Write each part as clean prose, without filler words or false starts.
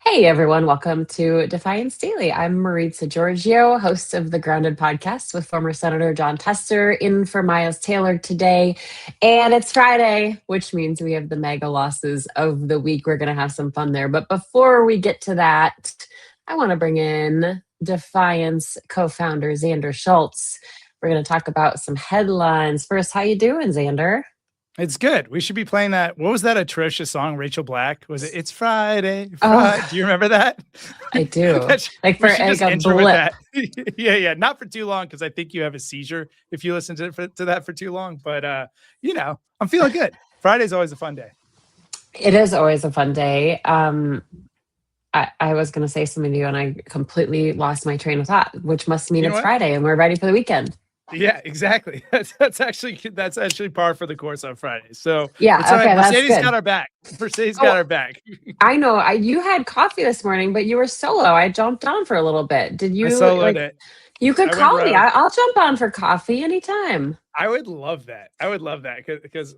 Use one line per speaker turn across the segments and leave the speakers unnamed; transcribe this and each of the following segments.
Hey everyone, welcome to Defiance Daily. I'm Maritza Giorgio, host of the Grounded podcast with former Senator John Tester, in for Miles Taylor today. And it's Friday, which means we have the MAGA losses of the week. We're going to have some fun there. But before we get to that, I want to bring in Defiance co-founder Xander Schultz. We're going to talk about some headlines. First, how you doing, Xander?
It's good. We should be playing that. What was that atrocious song, Rachel Black? Was it It's Friday?
Oh,
Do you remember that?
I do.
We
For
should just
a
intro with
blip.
that. Yeah. Not for too long, because I think you have a seizure if you listen to that for too long. But, I'm feeling good. Friday's always a fun day.
It is always a fun day. I was going to say something to you and I completely lost my train of thought, which must mean
You know
it's
what?
Friday and we're ready for the weekend.
Yeah, exactly. That's actually par for the course on Friday. So
Yeah,
it's all
okay,
right.
that's
Mercedes
good.
got our back. Mercedes
Oh,
got our back.
I know. You had coffee this morning, but you were solo. I jumped on for a little bit. Did
I
you
soloed it.
You could
I went
call me.
rogue.
I'll jump on for coffee anytime.
I would love that. Because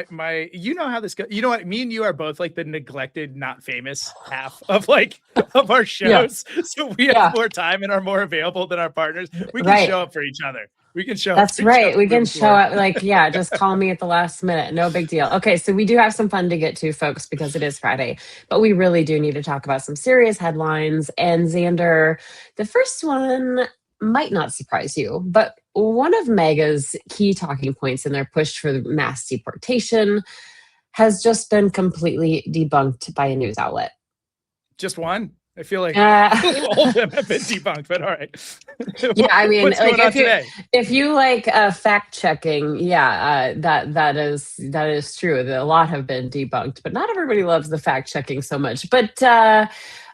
my you know how this goes. You know what? Me and you are both like the neglected, not famous half of of our
Yeah,
shows. So we have
yeah,
more time and are more available than our partners. We can
right.
show up for each other. We can show up
That's
for each
right.
other
We can
moving
show
forward.
up just call me at the last minute. No big deal. Okay, so we do have some fun to get to, folks, because it is Friday, but we really do need to talk about some serious headlines. And Xander, the first one might not surprise you, but one of MAGA's key talking points in their push for mass deportation has just been completely debunked by a news outlet.
Just one. I feel like all of them have been debunked, but all right.
Yeah, I mean,
What's going on today?
if you fact checking, that is true. A lot have been debunked, but not everybody loves the fact checking so much. But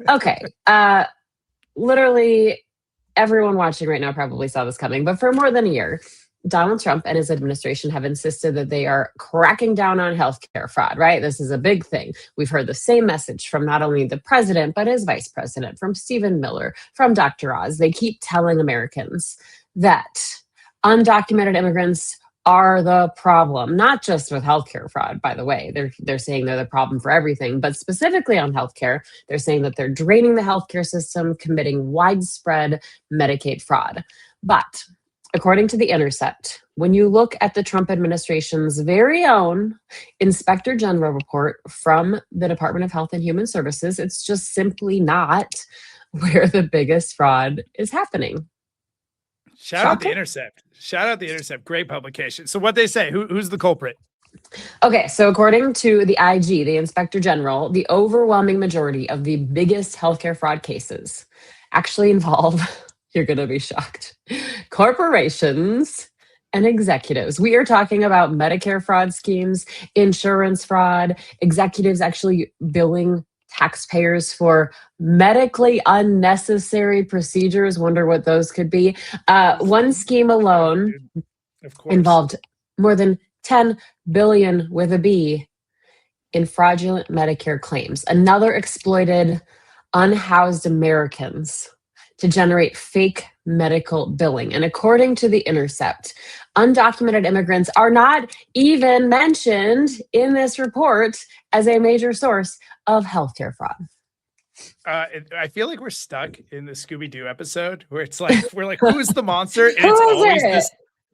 okay, literally everyone watching right now probably saw this coming. But for more than a year, Donald Trump and his administration have insisted that they are cracking down on healthcare fraud, right? This is a big thing. We've heard the same message from not only the president, but his vice president, from Stephen Miller, from Dr. Oz. They keep telling Americans that undocumented immigrants are the problem, not just with healthcare fraud, by the way. They're saying they're the problem for everything, but specifically on healthcare, they're saying that they're draining the healthcare system, committing widespread Medicaid fraud. But according to The Intercept, when you look at the Trump administration's very own Inspector General report from the Department of Health and Human Services, it's just simply not where the biggest fraud is happening.
Shout out The Intercept. Great publication. So what they say, who's the culprit?
Okay, so according to the IG, the Inspector General, the overwhelming majority of the biggest healthcare fraud cases actually involve, you're going to be shocked, corporations and executives. We are talking about Medicare fraud schemes, insurance fraud, executives actually billing taxpayers for medically unnecessary procedures. Wonder what those could be. One scheme alone involved more than 10 billion with a B in fraudulent Medicare claims. Another exploited unhoused Americans to generate fake medical billing. And according to The Intercept, undocumented immigrants are not even mentioned in this report as a major source of healthcare fraud.
I feel like we're stuck in the Scooby-Doo episode where it's like, we're like, who's the monster?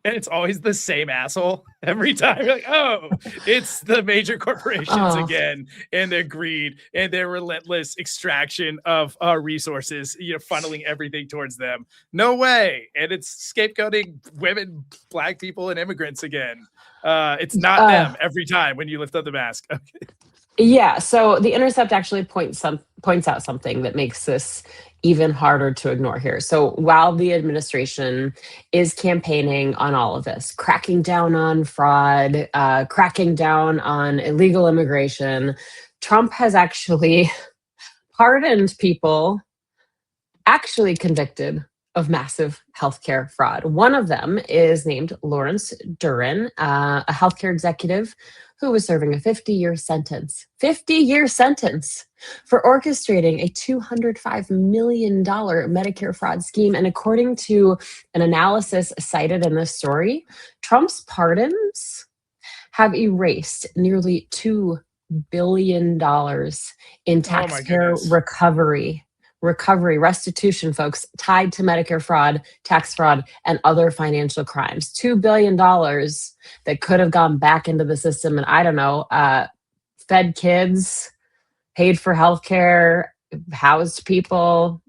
And it's always the same asshole every time. You're like, oh, it's the major corporations again, and their greed and their relentless extraction of resources, funneling everything towards them. No way. And it's scapegoating women, black people, and immigrants again. It's not them every time when you lift up the mask. Okay.
Yeah, so The Intercept actually points out something that makes this even harder to ignore here. So while the administration is campaigning on all of this, cracking down on fraud, cracking down on illegal immigration, Trump has actually pardoned people actually convicted of massive healthcare fraud. One of them is named Lawrence Duran, a healthcare executive who was serving a 50-year sentence for orchestrating a $205 million Medicare fraud scheme. And according to an analysis cited in this story, Trump's pardons have erased nearly $2 billion in
Oh my
taxpayer
goodness.
recovery, restitution, folks, tied to Medicare fraud, tax fraud, and other financial crimes. $2 billion that could have gone back into the system and, I don't know, fed kids, paid for healthcare, housed people.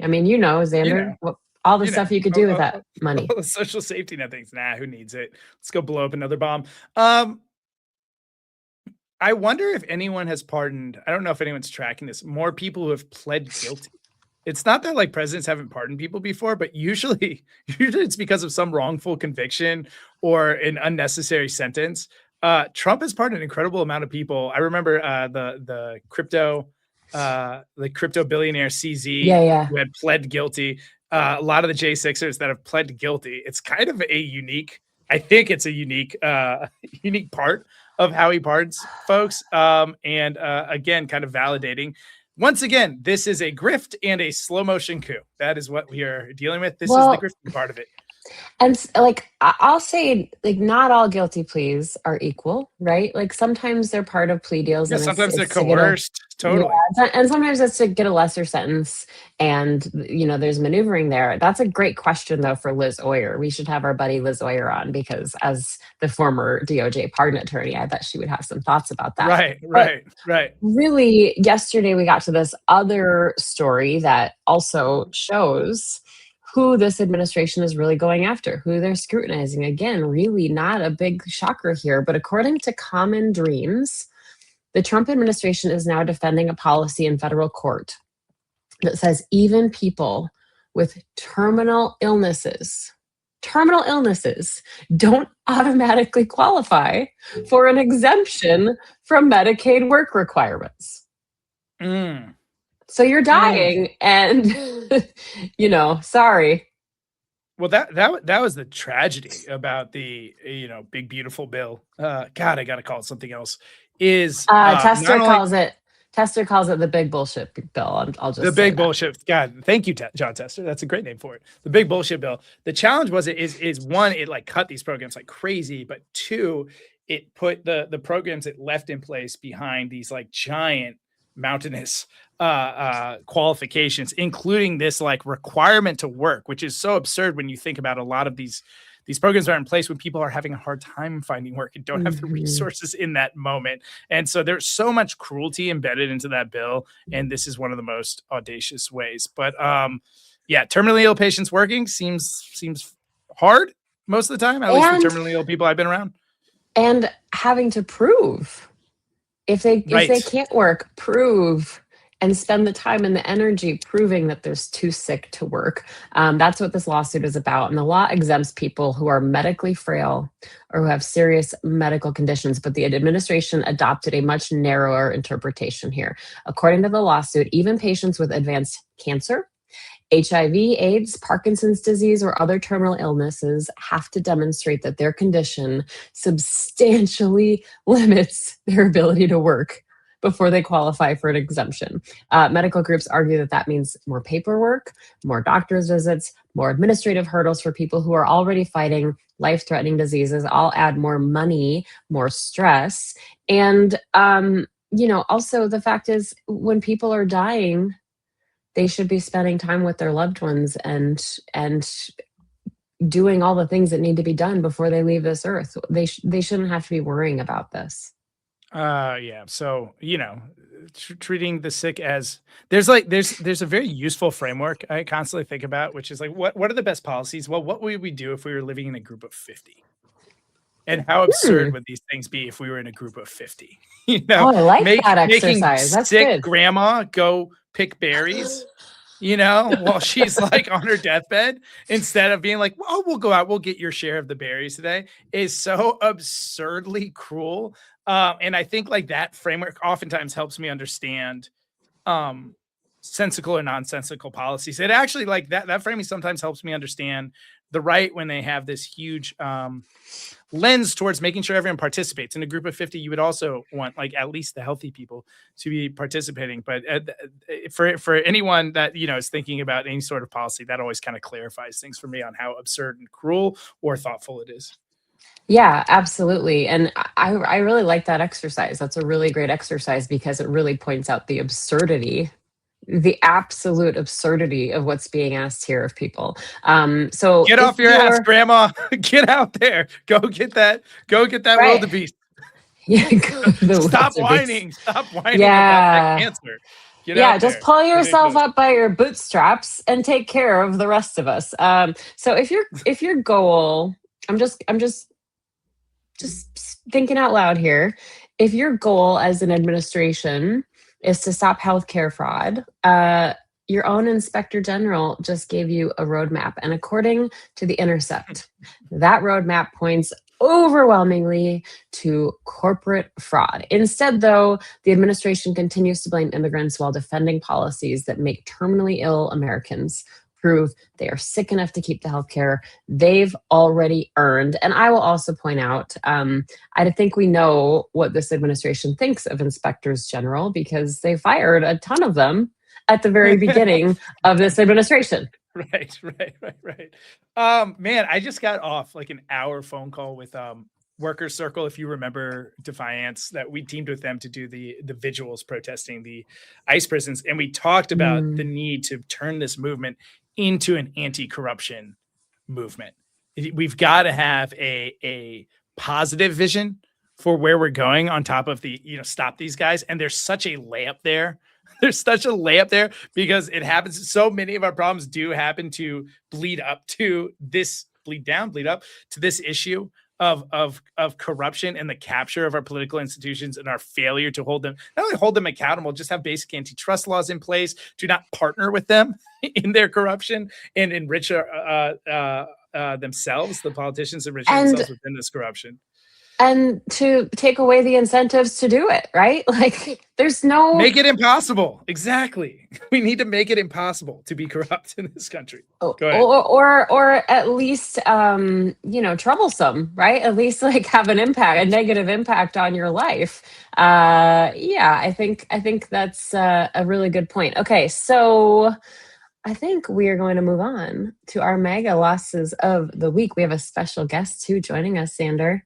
I mean, Xander, all the stuff you could do with that money.
All the social safety net things. Nah, who needs it? Let's go blow up another bomb. I wonder if anyone has pardoned, I don't know if anyone's tracking this, more people who have pled guilty. It's not that like presidents haven't pardoned people before, but usually it's because of some wrongful conviction or an unnecessary sentence. Trump has pardoned an incredible amount of people. I remember the crypto billionaire CZ who had pled guilty. A lot of the J6ers that have pled guilty. It's kind of a unique, I think it's a unique part of how he pardons folks. And again, kind of validating. Once again, this is a grift and a slow motion coup. That is what we are dealing with. This is the grifting part of it.
And like, I'll say, like, not all guilty pleas are equal, right? Like sometimes they're part of plea deals.
Yeah,
and
sometimes they're coerced. Totally.
Yeah, and sometimes it's to get a lesser sentence, and there's maneuvering there. That's a great question though for Liz Oyer. We should have our buddy Liz Oyer on, because as the former DOJ pardon attorney, I bet she would have some thoughts about that.
Right.
Really, yesterday we got to this other story that also shows who this administration is really going after, who they're scrutinizing. Again, really not a big shocker here, but according to Common Dreams, the Trump administration is now defending a policy in federal court that says even people with terminal illnesses don't automatically qualify for an exemption from Medicaid work requirements. So you're dying and, sorry.
Well, that was the tragedy about the, big, beautiful bill. God, I got to call it something else.
Tester calls it the big bullshit bill. I'll just
the big bullshit. God, thank you, John Tester. That's a great name for it. The big bullshit bill. The challenge is one, it like cut these programs like crazy, but two, it put the programs it left in place behind these like giant mountainous qualifications, including this like requirement to work, which is so absurd when you think about a lot of these programs are in place when people are having a hard time finding work and don't have the resources in that moment. And so there's so much cruelty embedded into that bill. And this is one of the most audacious ways. But terminally ill patients working seems hard most of the time, at least for terminally ill people I've been around.
And having to prove if they can't work, prove and spend the time and the energy proving that they're too sick to work. That's what this lawsuit is about. And the law exempts people who are medically frail or who have serious medical conditions, but the administration adopted a much narrower interpretation here. According to the lawsuit, even patients with advanced cancer, HIV, AIDS, Parkinson's disease, or other terminal illnesses have to demonstrate that their condition substantially limits their ability to work before they qualify for an exemption. Medical groups argue that means more paperwork, more doctor's visits, more administrative hurdles for people who are already fighting life-threatening diseases. All add more money, more stress. And, also the fact is when people are dying, they should be spending time with their loved ones and doing all the things that need to be done before they leave this earth. They shouldn't have to be worrying about this.
So, treating the sick as there's a very useful framework I constantly think about, which is like, what are the best policies? Well, what would we do if we were living in a group of 50? And how absurd would these things be if we were in a group of 50?
I like that exercise. That's
sick
good.
Grandma go pick berries, while she's like on her deathbed, instead of being like, well, we'll go out, we'll get your share of the berries today, is so absurdly cruel. And I think like that framework oftentimes helps me understand sensical or nonsensical policies. It actually like that framing sometimes helps me understand the right when they have this huge lens towards making sure everyone participates. In a group of 50, you would also want like at least the healthy people to be participating. But for anyone that, is thinking about any sort of policy, that always kind of clarifies things for me on how absurd and cruel or thoughtful it is.
Yeah, absolutely. And I really like that exercise. That's a really great exercise because it really points out the absolute absurdity of what's being asked here of people. So
Get
if
off your ass,
you're
grandma. Get out there. Go get that
right,
wildebeest.
yeah, the
Stop
wildebeest.
whining. Stop whining about that
Yeah,
cancer. Get
yeah.
out
Just
there.
pull yourself
Ridiculous.
up by your bootstraps and take care of the rest of us. So if your goal, I'm just thinking out loud here. If your goal as an administration is to stop healthcare fraud, your own inspector general just gave you a roadmap. And according to The Intercept, that roadmap points overwhelmingly to corporate fraud. Instead, though, the administration continues to blame immigrants while defending policies that make terminally ill Americans prove they are sick enough to keep the healthcare they've already earned. And I will also point out, I think we know what this administration thinks of inspectors general because they fired a ton of them at the very beginning of this administration.
Right. Man, I just got off like an hour phone call with Workers Circle. If you remember Defiance, that we teamed with them to do the visuals protesting the ICE prisons, and we talked about the need to turn this movement into an anti-corruption movement. We've got to have a positive vision for where we're going on top of the, stop these guys. And there's such a layup there. There's such a layup there because it happens. So many of our problems do happen to bleed up to this, bleed up to this issue of corruption and the capture of our political institutions and our failure to hold them, not only hold them accountable, just have basic antitrust laws in place, do not partner with them in their corruption and enrich themselves. The politicians enriching themselves within this corruption.
And to take away the incentives to do it, right? Like there's no
make it impossible. Exactly. We need to make it impossible to be corrupt in this country. Go ahead.
Or at least troublesome, right? At least like have an negative impact on your life. I think that's a really good point. Okay, so I think we are going to move on to our MAGA losses of the week. We have a special guest too joining us, Sander.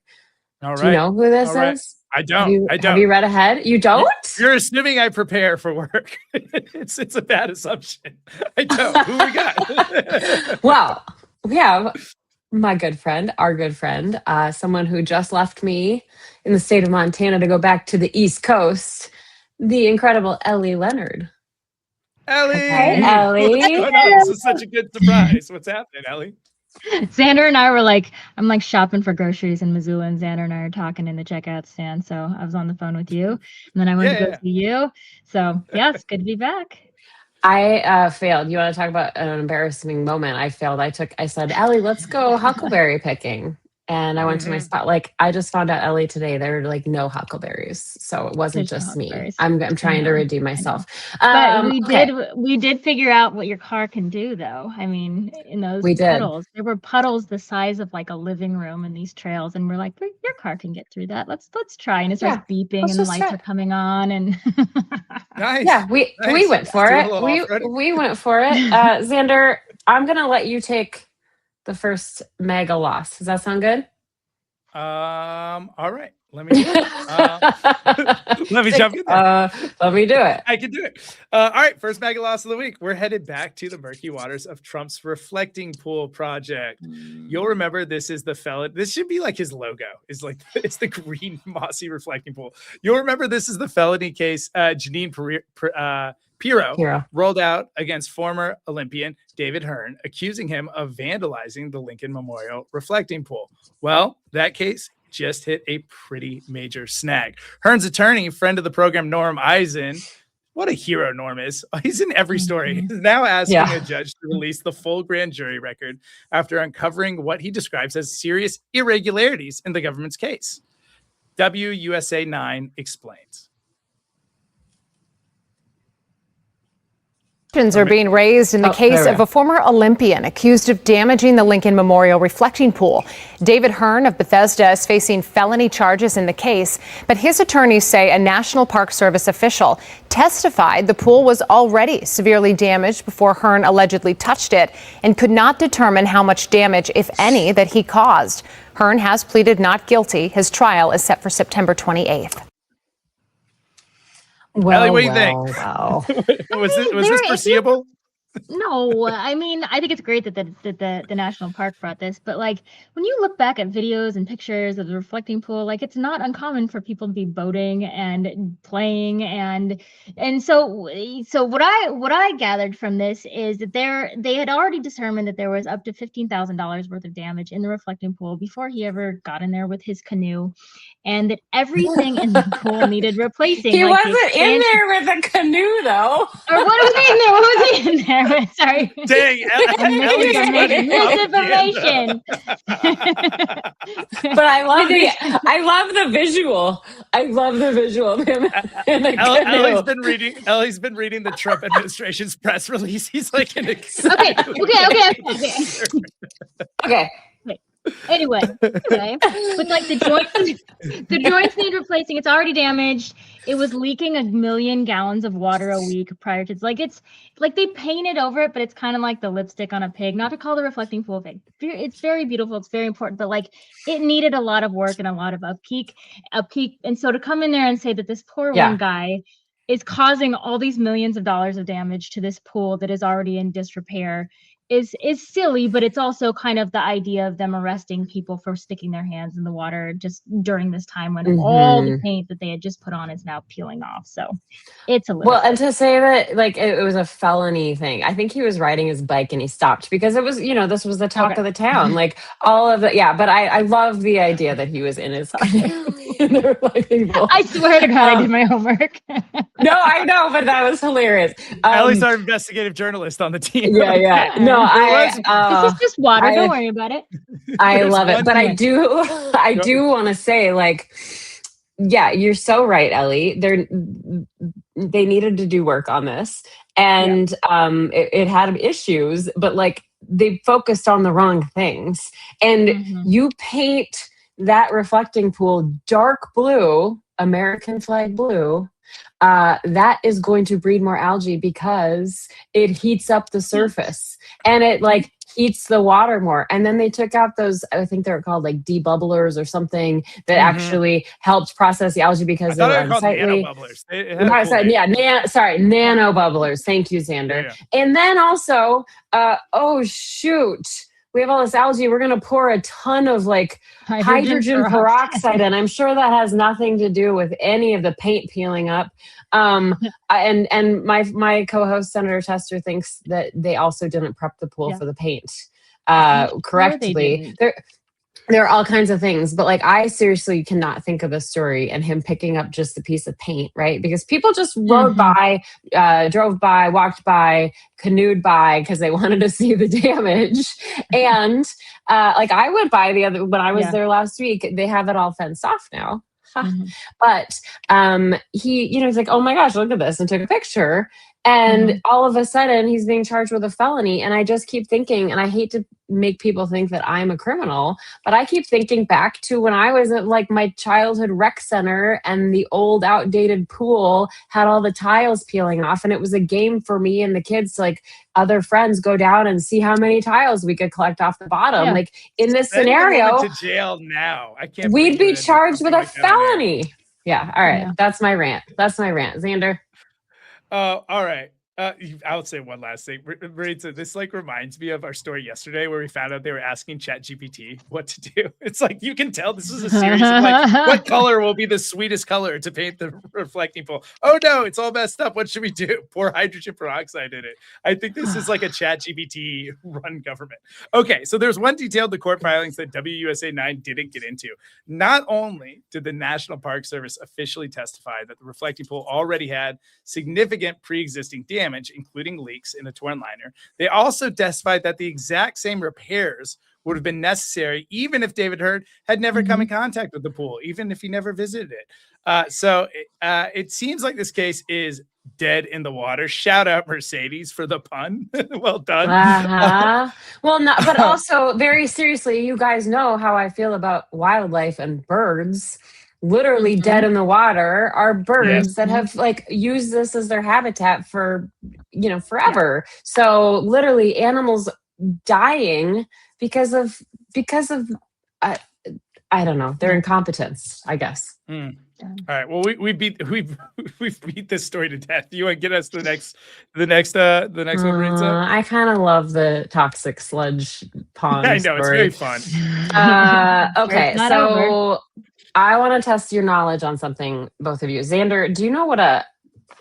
All right.
Do you know who this is?
I don't.
Have you read ahead? You don't?
You're assuming I prepare for work. It's a bad assumption. I don't. Who we got?
Well, we have our good friend, someone who just left me in the state of Montana to go back to the East Coast, the incredible Ellie Leonard.
Ellie!
Hey, Ellie.
This is such a good surprise. What's happening, Ellie?
Xander and I were I'm shopping for groceries in Missoula, and Xander and I are talking in the checkout stand. So I was on the phone with you, and then I went to go see you. So yeah, it's good to be back.
I failed. You want to talk about an embarrassing moment? I failed. I said, Ellie, let's go huckleberry picking. And I went to my spot. Like I just found out, Ellie, today there are no huckleberries, so it wasn't just me. I'm trying to redeem myself.
But we did figure out what your car can do, though. I mean, in those puddles, there were puddles the size of like a living room in these trails, and we're like, your car can get through that. Let's try. And it starts beeping, and the lights are coming on, and
nice.
Yeah, we went for it. We went for it. Xander, I'm gonna let you take the first MAGA loss. Does that sound good?
All right. Let me do it. Let me jump in there.
Let me do it.
I can do it. All right. First MAGA loss of the week. We're headed back to the murky waters of Trump's reflecting pool project. You'll remember this is the felon. This should be like his logo. It's the green mossy reflecting pool. You'll remember this is the felony case Jeanine Pirro rolled out against former Olympian David Hearn, accusing him of vandalizing the Lincoln Memorial reflecting pool. Well, that case just hit a pretty major snag. Hearn's attorney, friend of the program, Norm Eisen, what a hero Norm is. He's in every story. He's now asking a judge to release the full grand jury record after uncovering what he describes as serious irregularities in the government's case. WUSA 9 explains.
Questions are being raised in the case of a former Olympian accused of damaging the Lincoln Memorial reflecting pool. David Hearn of Bethesda is facing felony charges in the case, but his attorneys say a National Park Service official testified the pool was already severely damaged before Hearn allegedly touched it and could not determine how much damage, if any, that he caused. Hearn has pleaded not guilty. His trial is set for September 28th.
Well, Ellie, what do you think?
Wow.
was this foreseeable?
No, I mean, I think it's great that the national park brought this, but like when you look back at videos and pictures of the reflecting pool, like it's not uncommon for people to be boating and playing and so what I gathered from this is that they had already determined that there was up to $15,000 worth of damage in the reflecting pool before he ever got in there with his canoe, and that everything in the pool needed replacing.
He wasn't in there with a canoe though.
Or what was he in there? What was he in there? Sorry.
Dang,
misinformation.
But I love the visual. I love the visual of him in the canoe.
Ellie's been reading the Trump administration's press release. He's like in a
Okay. Anyway, okay. But like the joints need replacing. It's already damaged. It was leaking 1 million gallons of water a week prior to it's like they painted over it, but it's kind of like the lipstick on a pig. Not to call the reflecting pool fake. It's very beautiful. It's very important, but like it needed a lot of work and a lot of upkeep. And so to come in there and say that this poor one guy is causing all these millions of dollars of damage to this pool that is already in disrepair is silly, but it's also kind of the idea of them arresting people for sticking their hands in the water just during this time when all the paint that they had just put on is now peeling off. So it's a little
and to say that like it was a felony thing, I think he was riding his bike and he stopped because it was, this was the talk of the town, like all of it. Yeah, but I love the idea that he was in his in the reflecting pool.
I swear to God, I did my homework.
No, I know, but that was hilarious.
Ellie's our investigative journalist on the team.
Yeah. No,
this is just water. Don't worry about it.
I love it, but I do want to say, like, yeah, you're so right, Ellie. They needed to do work on this, and it had issues, but like they focused on the wrong things. And you paint that reflecting pool dark blue, American flag blue. That is going to breed more algae because it heats up the surface and it like heats the water more. And then they took out those, I think they're called like debubblers or something that actually helped process the algae because they were unsightly. Nano bubblers. Thank you, Xander. Yeah. And then also, oh shoot, we have all this algae. We're going to pour a ton of like hydrogen peroxide in. I'm sure that has nothing to do with any of the paint peeling up. And my co-host Senator Tester thinks that they also didn't prep the pool for the paint correctly. There are all kinds of things, but like I seriously cannot think of a story and him picking up just a piece of paint, right? Because people just rode by, drove by, walked by, canoed by because they wanted to see the damage. And like I went by when I was there last week, they have it all fenced off now. But he's like, oh my gosh, look at this, and took a picture. And all of a sudden he's being charged with a felony. And I just keep thinking, and I hate to make people think that I'm a criminal, but I keep thinking back to when I was at like my childhood rec center and the old outdated pool had all the tiles peeling off. And it was a game for me and the kids to like other friends go down and see how many tiles we could collect off the bottom. Yeah. Like in this scenario,
to jail now. I can't.
We'd be charged with a felony. Yeah. All right. Yeah. That's my rant. Xander.
All right. I would say one last thing. Maritza, this like reminds me of our story yesterday where we found out they were asking ChatGPT what to do. It's like you can tell this is a series of like what color will be the sweetest color to paint the reflecting pool. Oh no, it's all messed up. What should we do? Pour hydrogen peroxide in it. I think this is like a ChatGPT run government. Okay, so there's one detail in the court filings that WUSA 9 didn't get into. Not only did the National Park Service officially testify that the reflecting pool already had significant pre-existing damage, damage, including leaks in a torn liner. They also testified that the exact same repairs would have been necessary even if David Heard had never come in contact with the pool, even if he never visited it. So it seems like this case is dead in the water. Shout out Mercedes for the pun. Well done.
Well, not, but also very seriously, you guys know how I feel about wildlife and birds. Literally dead in the water are birds that have like used this as their habitat for, forever. So literally animals dying because of I don't know, their incompetence, I guess.
All right. Well, we've beat this story to death. You want to get us the next one, Maritza?
I kind of love the toxic sludge pond.
I know,
story.
it's very fun.
Okay, so I want to test your knowledge on something, both of you. Xander, do you know what a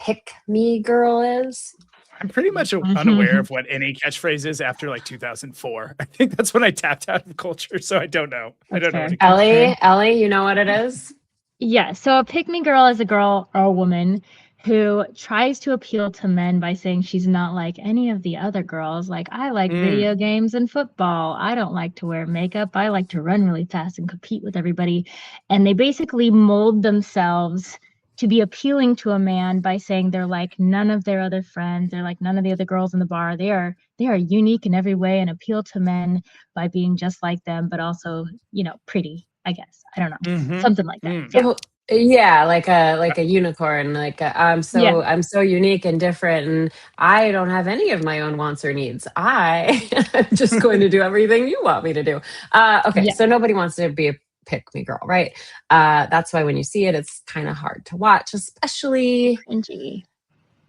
pick-me girl is?
I'm pretty much unaware of what any catchphrase is after like 2004. I think that's when I tapped out of culture, so I don't know. I don't know.
Ellie, you know what it is?
Yeah, so a pick-me girl is a girl or a woman who tries to appeal to men by saying she's not like any of the other girls. Like, I like video games and football. I don't like to wear makeup. I like to run really fast and compete with everybody. And they basically mold themselves to be appealing to a man by saying they're like none of their other friends. They're like none of the other girls in the bar. They are unique in every way and appeal to men by being just like them, but also, pretty, I guess. I don't know. Something like that.
Yeah, like a unicorn. Like I'm so unique and different, and I don't have any of my own wants or needs. I'm just going to do everything you want me to do. So nobody wants to be a pick me girl, right? That's why when you see it, it's kind of hard to watch, especially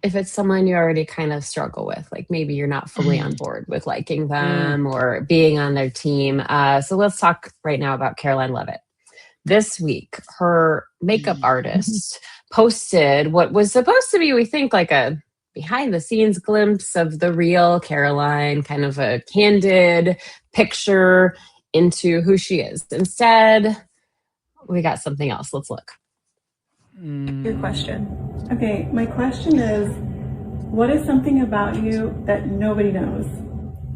if it's someone you already kind of struggle with. Like maybe you're not fully on board with liking them or being on their team. So let's talk right now about Caroline Leavitt. This week, her makeup artist posted what was supposed to be, we think, like a behind the scenes glimpse of the real Caroline, kind of a candid picture into who she is. Instead, we got something else. Let's look.
Your question. Okay, my question is, what is something about you that nobody knows,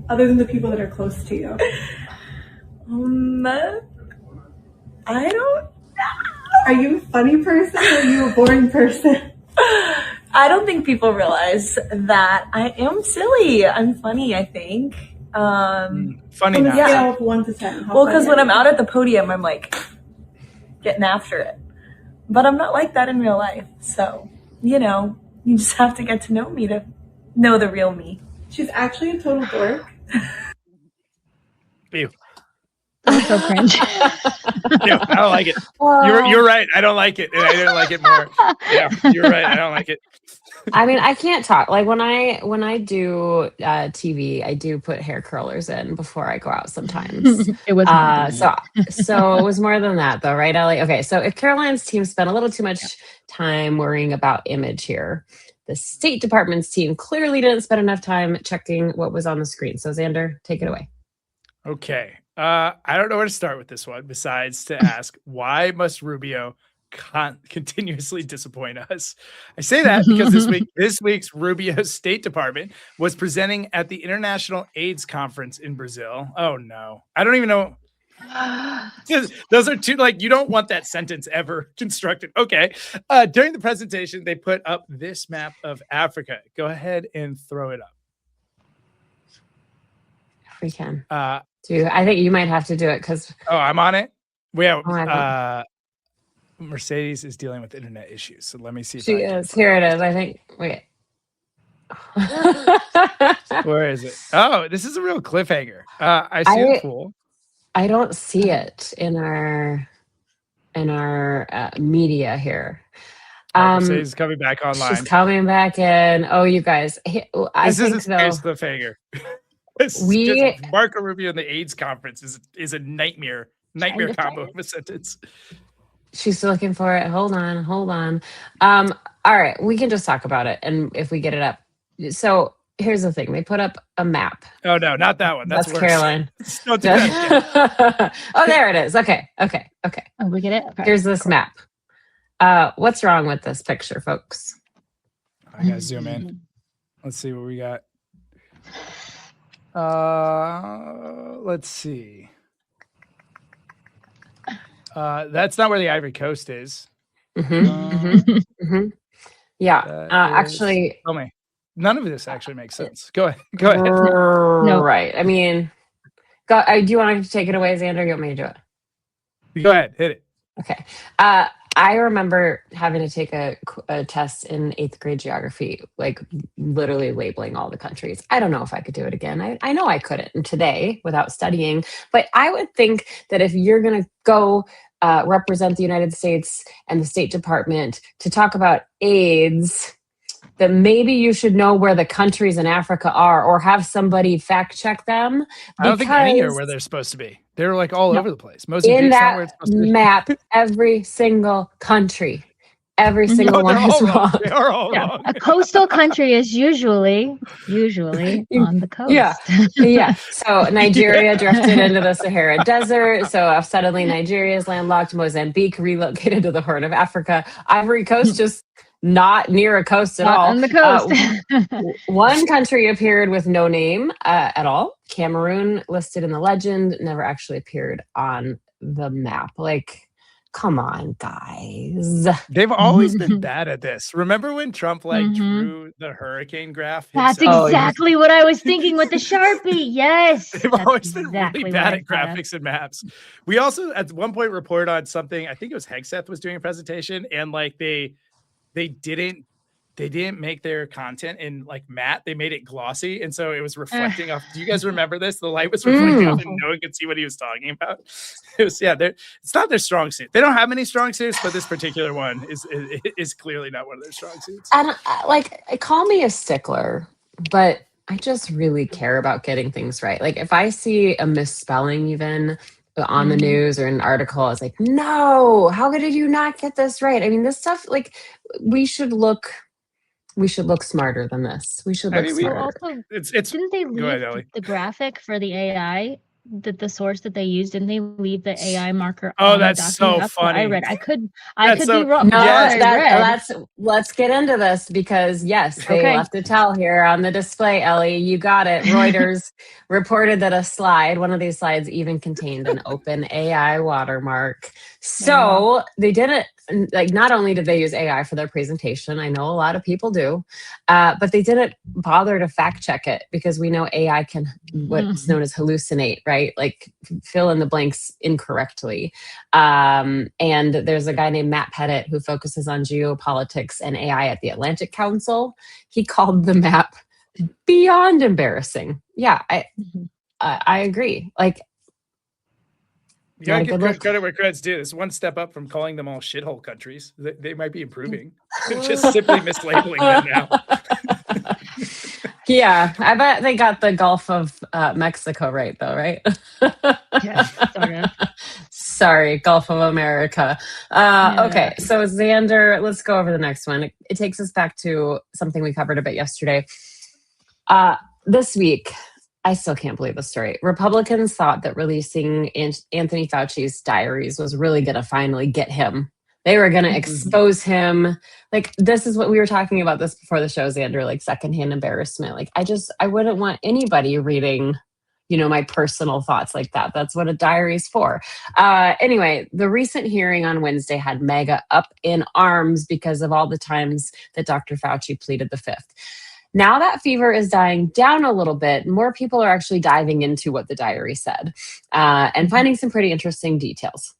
other than the people that are close to you? I don't know. Are you a funny person or are you a boring person?
I don't think people realize that I am silly. I'm funny, I think.
Funny now.
Scale of 1 to 10.
Well, because when I'm out at the podium, I'm like getting after it. But I'm not like that in real life. So, you just have to get to know me to know the real me.
She's actually a total dork.
Ew.
That's so cringe.
Yeah, I don't like it. You're right. I don't like it, and I didn't like it more. Yeah, you're right. I don't like it.
I mean, I can't talk. Like when I do TV, I do put hair curlers in before I go out sometimes.
It was
so it was more than that, though, right, Ellie? Okay, so if Caroline's team spent a little too much time worrying about image here, the State Department's team clearly didn't spend enough time checking what was on the screen. So Xander, take it away.
Okay. I don't know where to start with this one besides to ask, why must Rubio continuously disappoint us? I say that because this week's Rubio State Department was presenting at the International AIDS Conference in Brazil. Oh no. I don't even know. Those are two, like, you don't want that sentence ever constructed. Okay. During the presentation, they put up this map of Africa. Go ahead and throw it up.
If we can. I think you might have to do it because.
Oh, I'm on it. Mercedes is dealing with internet issues, so let me see.
She is. Here it is. I think. Wait.
Where is it? Oh, this is a real cliffhanger. I see it. Cool.
I don't see it in our media here.
Mercedes is coming back online.
She's coming back in. Oh, you guys.
This is a cliffhanger. Marco Rubio and the AIDS conference is a nightmare combo of a sentence.
She's looking for it. Hold on. All right, we can just talk about it, and if we get it up. So here's the thing: they put up a map.
Oh no, not that one. That's worse.
Caroline.
Don't do that.
Oh, there it is. Okay.
Oh, we get it. Okay.
Here's this map. What's wrong with this picture, folks?
I gotta zoom in. Let's see what we got. Let's see. That's not where the Ivory Coast is.
Yeah. Actually,
tell me. None of this actually makes sense. Go ahead. Go ahead.
No. Right. I mean, do you want to take it away, Xander? You want me to do it?
Go ahead. Hit it.
Okay. I remember having to take a test in 8th grade geography, like literally labeling all the countries. I don't know if I could do it again. I know I couldn't today without studying, but I would think that if you're going to go represent the United States and the State Department to talk about AIDS, that maybe you should know where the countries in Africa are, or have somebody fact check them.
I don't think any are where they're supposed to be. They're like all over the place. Mozambique's
in that
not where it's supposed to be.
map, every single country, every single one is wrong.
They are all wrong.
A coastal country is usually on the coast.
Yeah. So Nigeria drifted into the Sahara Desert. So suddenly Nigeria is landlocked. Mozambique relocated to the Horn of Africa. Ivory Coast just not near a coast at all.
On the coast.
One country appeared with no name at all. Cameroon, listed in the legend, never actually appeared on the map. Like, come on, guys.
They've always been bad at this. Remember when Trump drew the hurricane graph?
That's exactly what I was thinking with the Sharpie. Yes.
They've always been really bad at graphics and maps. We also at one point reported on something, I think it was Hegseth was doing a presentation, and like they didn't make their content in like matte. They made it glossy, and so it was reflecting off. Do you guys remember this? The light was reflecting off, and no one could see what he was talking about. It was it's not their strong suit. They don't have many strong suits, but this particular one is clearly not one of their strong suits.
And call me a stickler, but I just really care about getting things right. Like if I see a misspelling even on the news or an article, I was like, no, how did you not get this right? I mean, this stuff, like, we should look smarter than this. We should look smarter.
Also, didn't they leave the graphic for the AI, the source that they used? Didn't they leave the AI marker?
Oh, that's so funny.
I read. I could be wrong.
No, let's get into this because yes, they left a tell here on the display. Ellie, you got it. Reuters reported that one of these slides even contained an open AI watermark. So they didn't, like, not only did they use AI for their presentation, I know a lot of people do, but they didn't bother to fact check it because we know AI can what's known as hallucinate, right? Like fill in the blanks incorrectly. And there's a guy named Matt Pettit who focuses on geopolitics and AI at the Atlantic Council. He called the map beyond embarrassing. Yeah, I agree. Like,
you gotta give credit where credit's due. It's one step up from calling them all shithole countries. They might be improving. Just simply mislabeling them now.
Yeah, I bet they got the Gulf of Mexico right, though, right?
Yeah, sort of.
Sorry, Gulf of America. Okay, so Xander, let's go over the next one. It takes us back to something we covered a bit yesterday. This week, I still can't believe the story. Republicans thought that releasing Anthony Fauci's diaries was really going to finally get him. They were going to expose him. Like, this is what we were talking about this before the show, Xander, like secondhand embarrassment. Like, I wouldn't want anybody reading, my personal thoughts like that. That's what a diary is for. Anyway, the recent hearing on Wednesday had MAGA up in arms because of all the times that Dr. Fauci pleaded the fifth. Now that fever is dying down a little bit, more people are actually diving into what the diary said and finding some pretty interesting details.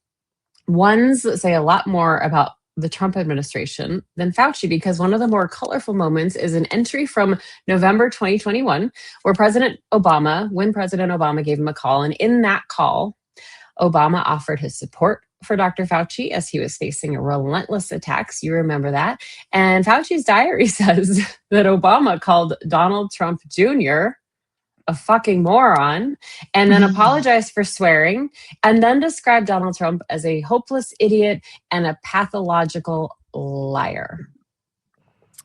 Ones that say a lot more about the Trump administration than Fauci, because one of the more colorful moments is an entry from November 2021, where when President Obama gave him a call, and in that call, Obama offered his support for Dr. Fauci as he was facing relentless attacks. You remember that. And Fauci's diary says that Obama called Donald Trump Jr. a fucking moron and then apologized for swearing and then described Donald Trump as a hopeless idiot and a pathological liar.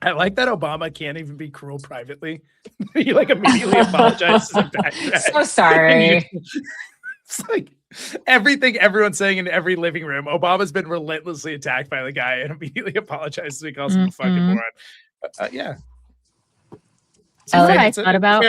I like that Obama can't even be cruel privately. He like immediately apologizes.
So sorry.
It's like everything everyone's saying in every living room. Obama's been relentlessly attacked by the guy and immediately apologizes because he calls him a fucking moron. Yeah.
what I thought about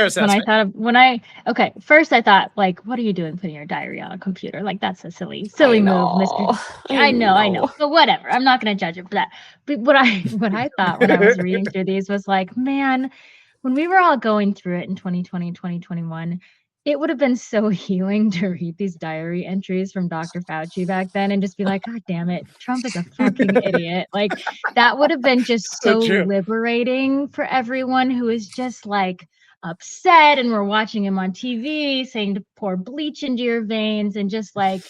first I thought, like, what are you doing putting your diary on a computer? Like, that's a silly move, Mr. I know. But whatever. I'm not going to judge it for that. But what I thought when I was reading through these was like, man, when we were all going through it in 2020 and 2021, it would have been so healing to read these diary entries from Dr. Fauci back then and just be like, God damn it, Trump is a fucking idiot. Like, that would have been just so liberating for everyone who is just like upset and we're watching him on TV saying to pour bleach into your veins and just like,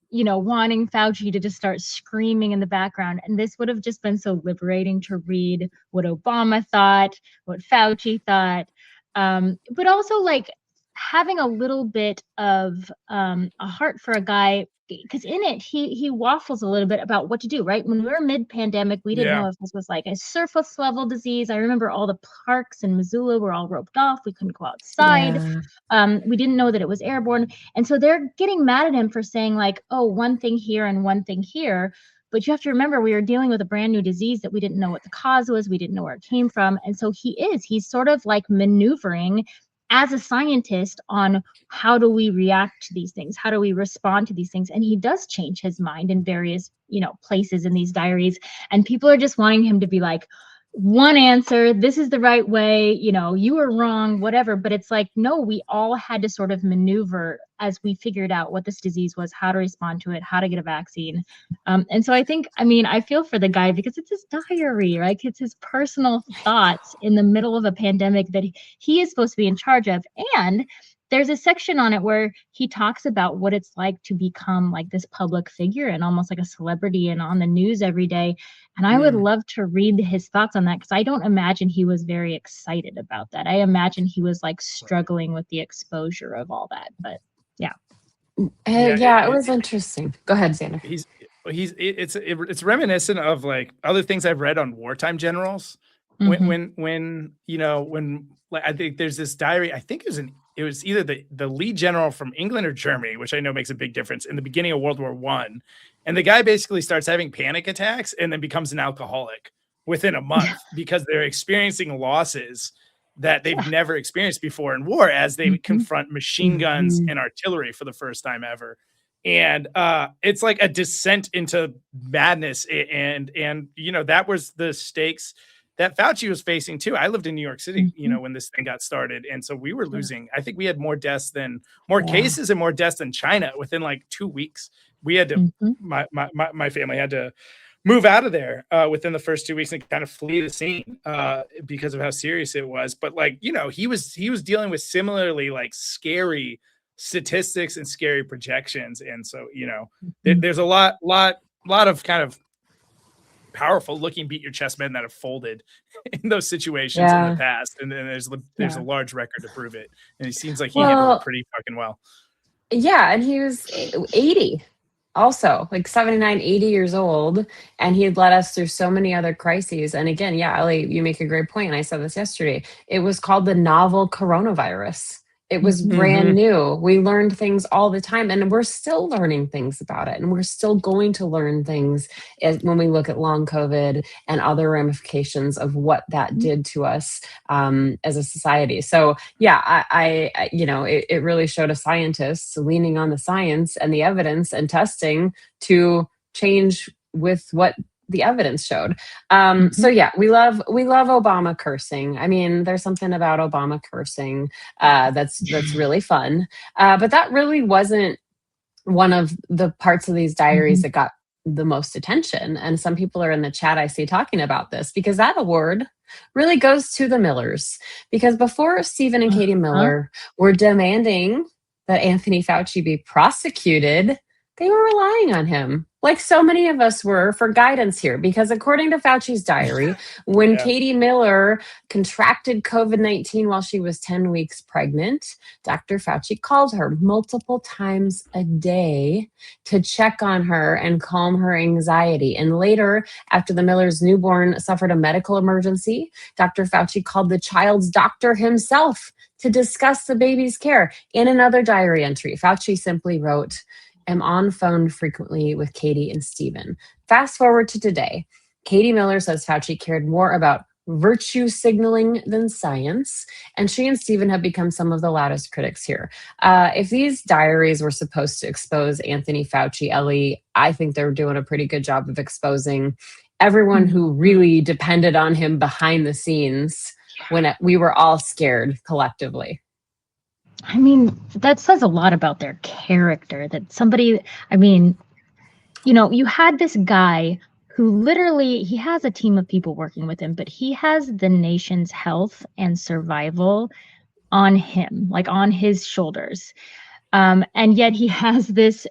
you know, wanting Fauci to just start screaming in the background. And this would have just been so liberating to read what Obama thought, what Fauci thought, but also like having a little bit of a heart for a guy, because in it he waffles a little bit about what to do, right? When we were mid-pandemic, we didn't know if this was like a surface level disease. I remember all the parks in Missoula were all roped off. We couldn't go outside. We didn't know that it was airborne. And so they're getting mad at him for saying like, oh, one thing here and one thing here. But you have to remember, we were dealing with a brand new disease that we didn't know what the cause was. We didn't know where it came from. And so he's sort of like maneuvering as a scientist on how do we react to these things? How do we respond to these things? And he does change his mind in various, you know, places in these diaries. And people are just wanting him to be like, one answer, this is the right way, you know, you were wrong, whatever. But it's like, no, we all had to sort of maneuver as we figured out what this disease was, how to respond to it, how to get a vaccine. And so I think, I mean, I feel for the guy because it's his diary, right? It's his personal thoughts in the middle of a pandemic that he is supposed to be in charge of. And there's a section on it where he talks about what it's like to become like this public figure and almost like a celebrity and on the news every day. And I would love to read his thoughts on that because I don't imagine he was very excited about that. I imagine he was like struggling with the exposure of all that. But yeah.
It was interesting. Go ahead, Xander.
It's reminiscent of like other things I've read on wartime generals. When you know, when like, I think there's this diary, I think it was either the lead general from England or Germany, which I know makes a big difference, in the beginning of World War I. And the guy basically starts having panic attacks and then becomes an alcoholic within a month because they're experiencing losses that they've never experienced before in war as they confront machine guns and artillery for the first time ever. And it's like a descent into madness. And you know, that was the stakes that Fauci was facing too. I lived in New York City, you know, when this thing got started. And so we were losing, I think we had more cases and more deaths than China within like 2 weeks. We had to, my family had to move out of there within the first 2 weeks and kind of flee the scene because of how serious it was. But like, you know, he was dealing with similarly like scary statistics and scary projections. And so, you know, there's a lot of kind of powerful looking beat your chest men that have folded in those situations in the past, and then there's a large record to prove it, and he seems like he handled it pretty fucking well.
And he was 80 also, like 79, 80 years old, and he had led us through so many other crises. And again, Ellie, you make a great point, and I said this yesterday, it was called the novel coronavirus. It was brand new. We learned things all the time, and we're still learning things about it. And we're still going to learn things when we look at long COVID and other ramifications of what that did to us as a society. So I you know, it really showed a scientist leaning on the science and the evidence and testing to change with what the evidence showed. So we love Obama cursing. I mean, there's something about Obama cursing that's really fun. But that really wasn't one of the parts of these diaries that got the most attention. And some people are in the chat I see talking about this because that award really goes to the Millers. Because before Stephen and Katie Miller were demanding that Anthony Fauci be prosecuted, they were relying on him, like so many of us were, for guidance here. Because according to Fauci's diary, when Katie Miller contracted COVID-19 while she was 10 weeks pregnant, Dr. Fauci called her multiple times a day to check on her and calm her anxiety. And later, after the Miller's newborn suffered a medical emergency, Dr. Fauci called the child's doctor himself to discuss the baby's care. In another diary entry, Fauci simply wrote, "Am on phone frequently with Katie and Stephen." Fast forward to today. Katie Miller says Fauci cared more about virtue signaling than science. And she and Stephen have become some of the loudest critics here. If these diaries were supposed to expose Anthony Fauci, Ellie, I think they're doing a pretty good job of exposing everyone who really depended on him behind the scenes when we were all scared collectively.
I mean, that says a lot about their character, that somebody, I mean, you know, you had this guy who literally, he has a team of people working with him, but he has the nation's health and survival on him, like on his shoulders. And yet he has this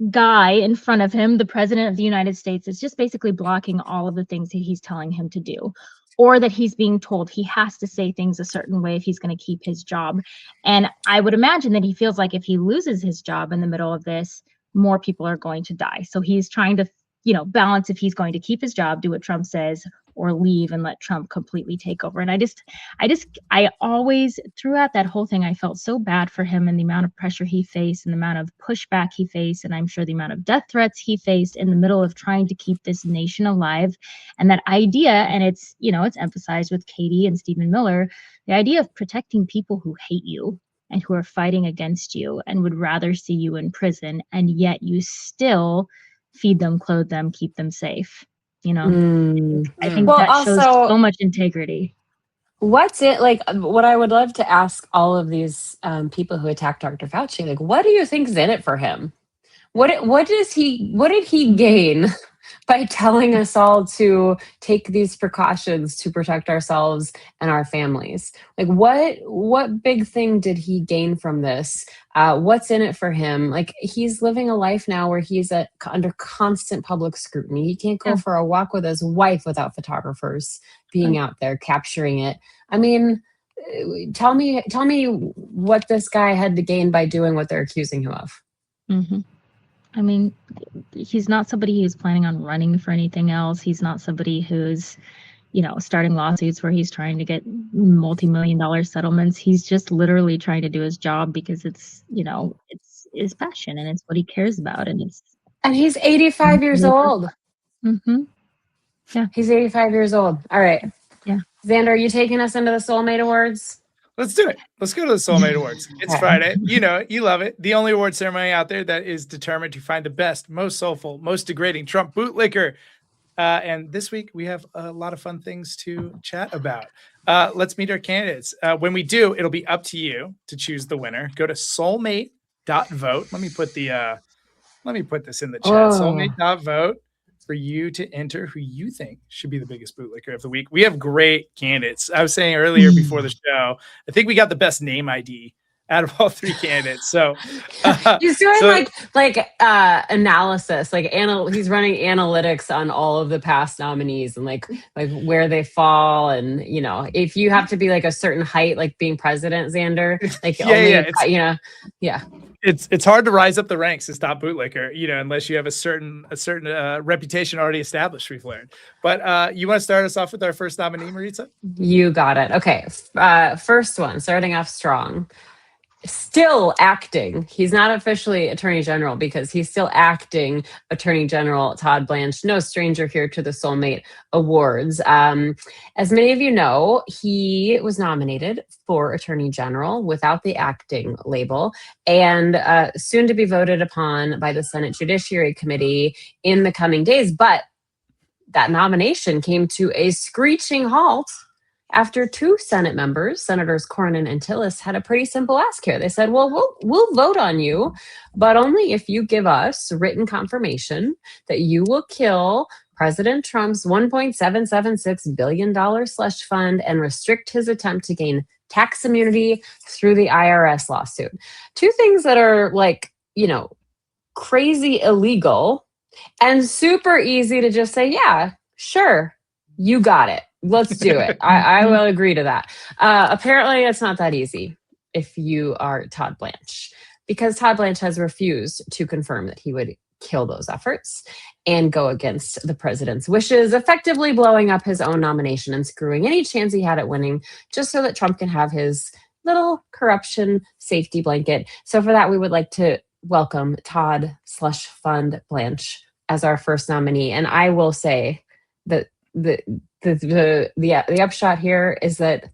guy in front of him, the president of the United States, is just basically blocking all of the things that he's telling him to do, or that he's being told he has to say things a certain way if he's going to keep his job. And I would imagine that he feels like if he loses his job in the middle of this, more people are going to die. So he's trying to, you know, balance if he's going to keep his job, do what Trump says, or leave and let Trump completely take over. And I always, throughout that whole thing, I felt so bad for him and the amount of pressure he faced and the amount of pushback he faced, and I'm sure the amount of death threats he faced in the middle of trying to keep this nation alive. And that idea, and it's, you know, it's emphasized with Katie and Stephen Miller, the idea of protecting people who hate you and who are fighting against you and would rather see you in prison, and yet you still feed them, clothe them, keep them safe. You know, I think that shows so much integrity.
What's it like? What I would love to ask all of these people who attacked Dr. Fauci, like, what do you think's in it for him? What did he gain by telling us all to take these precautions to protect ourselves and our families? Like, what big thing did he gain from this? What's in it for him? Like, he's living a life now where he's under constant public scrutiny. He can't go for a walk with his wife without photographers being out there capturing it. I mean, tell me what this guy had to gain by doing what they're accusing him of.
Mm-hmm. I mean, he's not somebody who's planning on running for anything else. He's not somebody who's, you know, starting lawsuits where he's trying to get multi-million-dollar settlements. He's just literally trying to do his job because it's, you know, it's his passion and it's what he cares about. And
he's 85 years old.
Mm-hmm. Yeah.
He's 85 years old. All right.
Yeah.
Xander, are you taking us into the Soulmate Awards?
Let's do it. Let's go to the Soulmate Awards. It's Friday. You know it. You love it. The only award ceremony out there that is determined to find the best, most soulful, most degrading Trump bootlicker. And this week, we have a lot of fun things to chat about. Let's meet our candidates. When we do, it'll be up to you to choose the winner. Go to soulmate.vote. Let me put this in the chat. Soulmate.vote for you to enter who you think should be the biggest bootlicker of the week. We have great candidates. I was saying earlier before the show, I think we got the best name ID out of all three candidates. So
he's doing like analysis, like he's running analytics on all of the past nominees and like where they fall. And, you know, if you have to be like a certain height, like being president, Xander, like
It's hard to rise up the ranks as top bootlicker, you know, unless you have a certain reputation already established, we've learned. But you want to start us off with our first nominee, Maritza?
You got it. Okay. First one, starting off strong. Still acting. He's not officially Attorney General because he's still acting Attorney General Todd Blanche, no stranger here to the Soulmate Awards. As many of you know, he was nominated for Attorney General without the acting label and soon to be voted upon by the Senate Judiciary Committee in the coming days. But that nomination came to a screeching halt after two Senate members, Senators Cornyn and Tillis, had a pretty simple ask here. They said, well, we'll vote on you, but only if you give us written confirmation that you will kill President Trump's $1.776 billion slush fund and restrict his attempt to gain tax immunity through the IRS lawsuit. Two things that are like, you know, crazy illegal and super easy to just say, yeah, sure, you got it. Let's do it. I will agree to that. Apparently, it's not that easy if you are Todd Blanche, because Todd Blanche has refused to confirm that he would kill those efforts and go against the president's wishes, effectively blowing up his own nomination and screwing any chance he had at winning just so that Trump can have his little corruption safety blanket. So for that, we would like to welcome Todd /Fund Blanche as our first nominee. And I will say that the the upshot here is that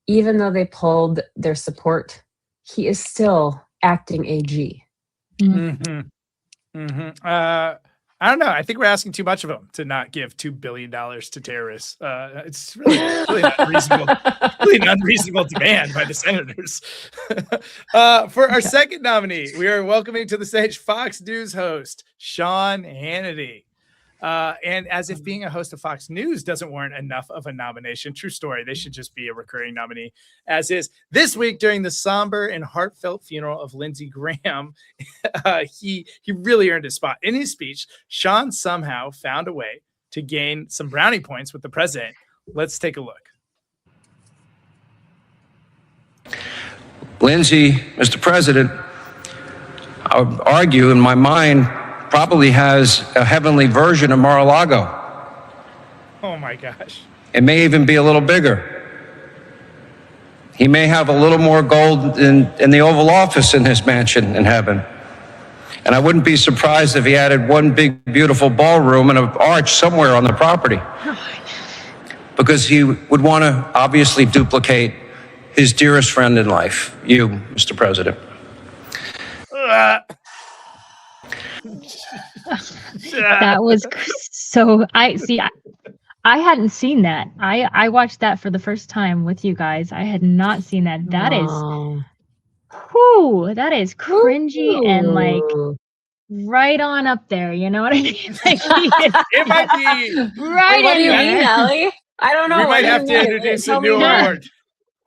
even though they pulled their support, he is still acting AG.
I don't know. I think we're asking too much of him to not give $2 billion to terrorists. It's really not reasonable. Really an unreasonable demand by the senators. For our second nominee, we are welcoming to the stage Fox News host Sean Hannity. And as if being a host of Fox News doesn't warrant enough of a nomination, true story, they should just be a recurring nominee. As is this week during the somber and heartfelt funeral of Lindsey Graham, he really earned his spot. In his speech, Sean somehow found a way to gain some brownie points with the president. Let's take a look.
Lindsey, Mr. President, I would argue in my mind, probably has a heavenly version of Mar-a-Lago.
Oh my gosh.
It may even be a little bigger. He may have a little more gold in the Oval Office in his mansion in heaven. And I wouldn't be surprised if he added one big, beautiful ballroom and an arch somewhere on the property. Because he would want to obviously duplicate his dearest friend in life, you, Mr. President.
That was so. I hadn't seen that. I watched that for the first time with you guys. I had not seen that. That is cringy and like right on up there. You know what I mean? Like,
it might be
right.
What do you mean, Ellie? I don't know.
We might have to introduce a new award.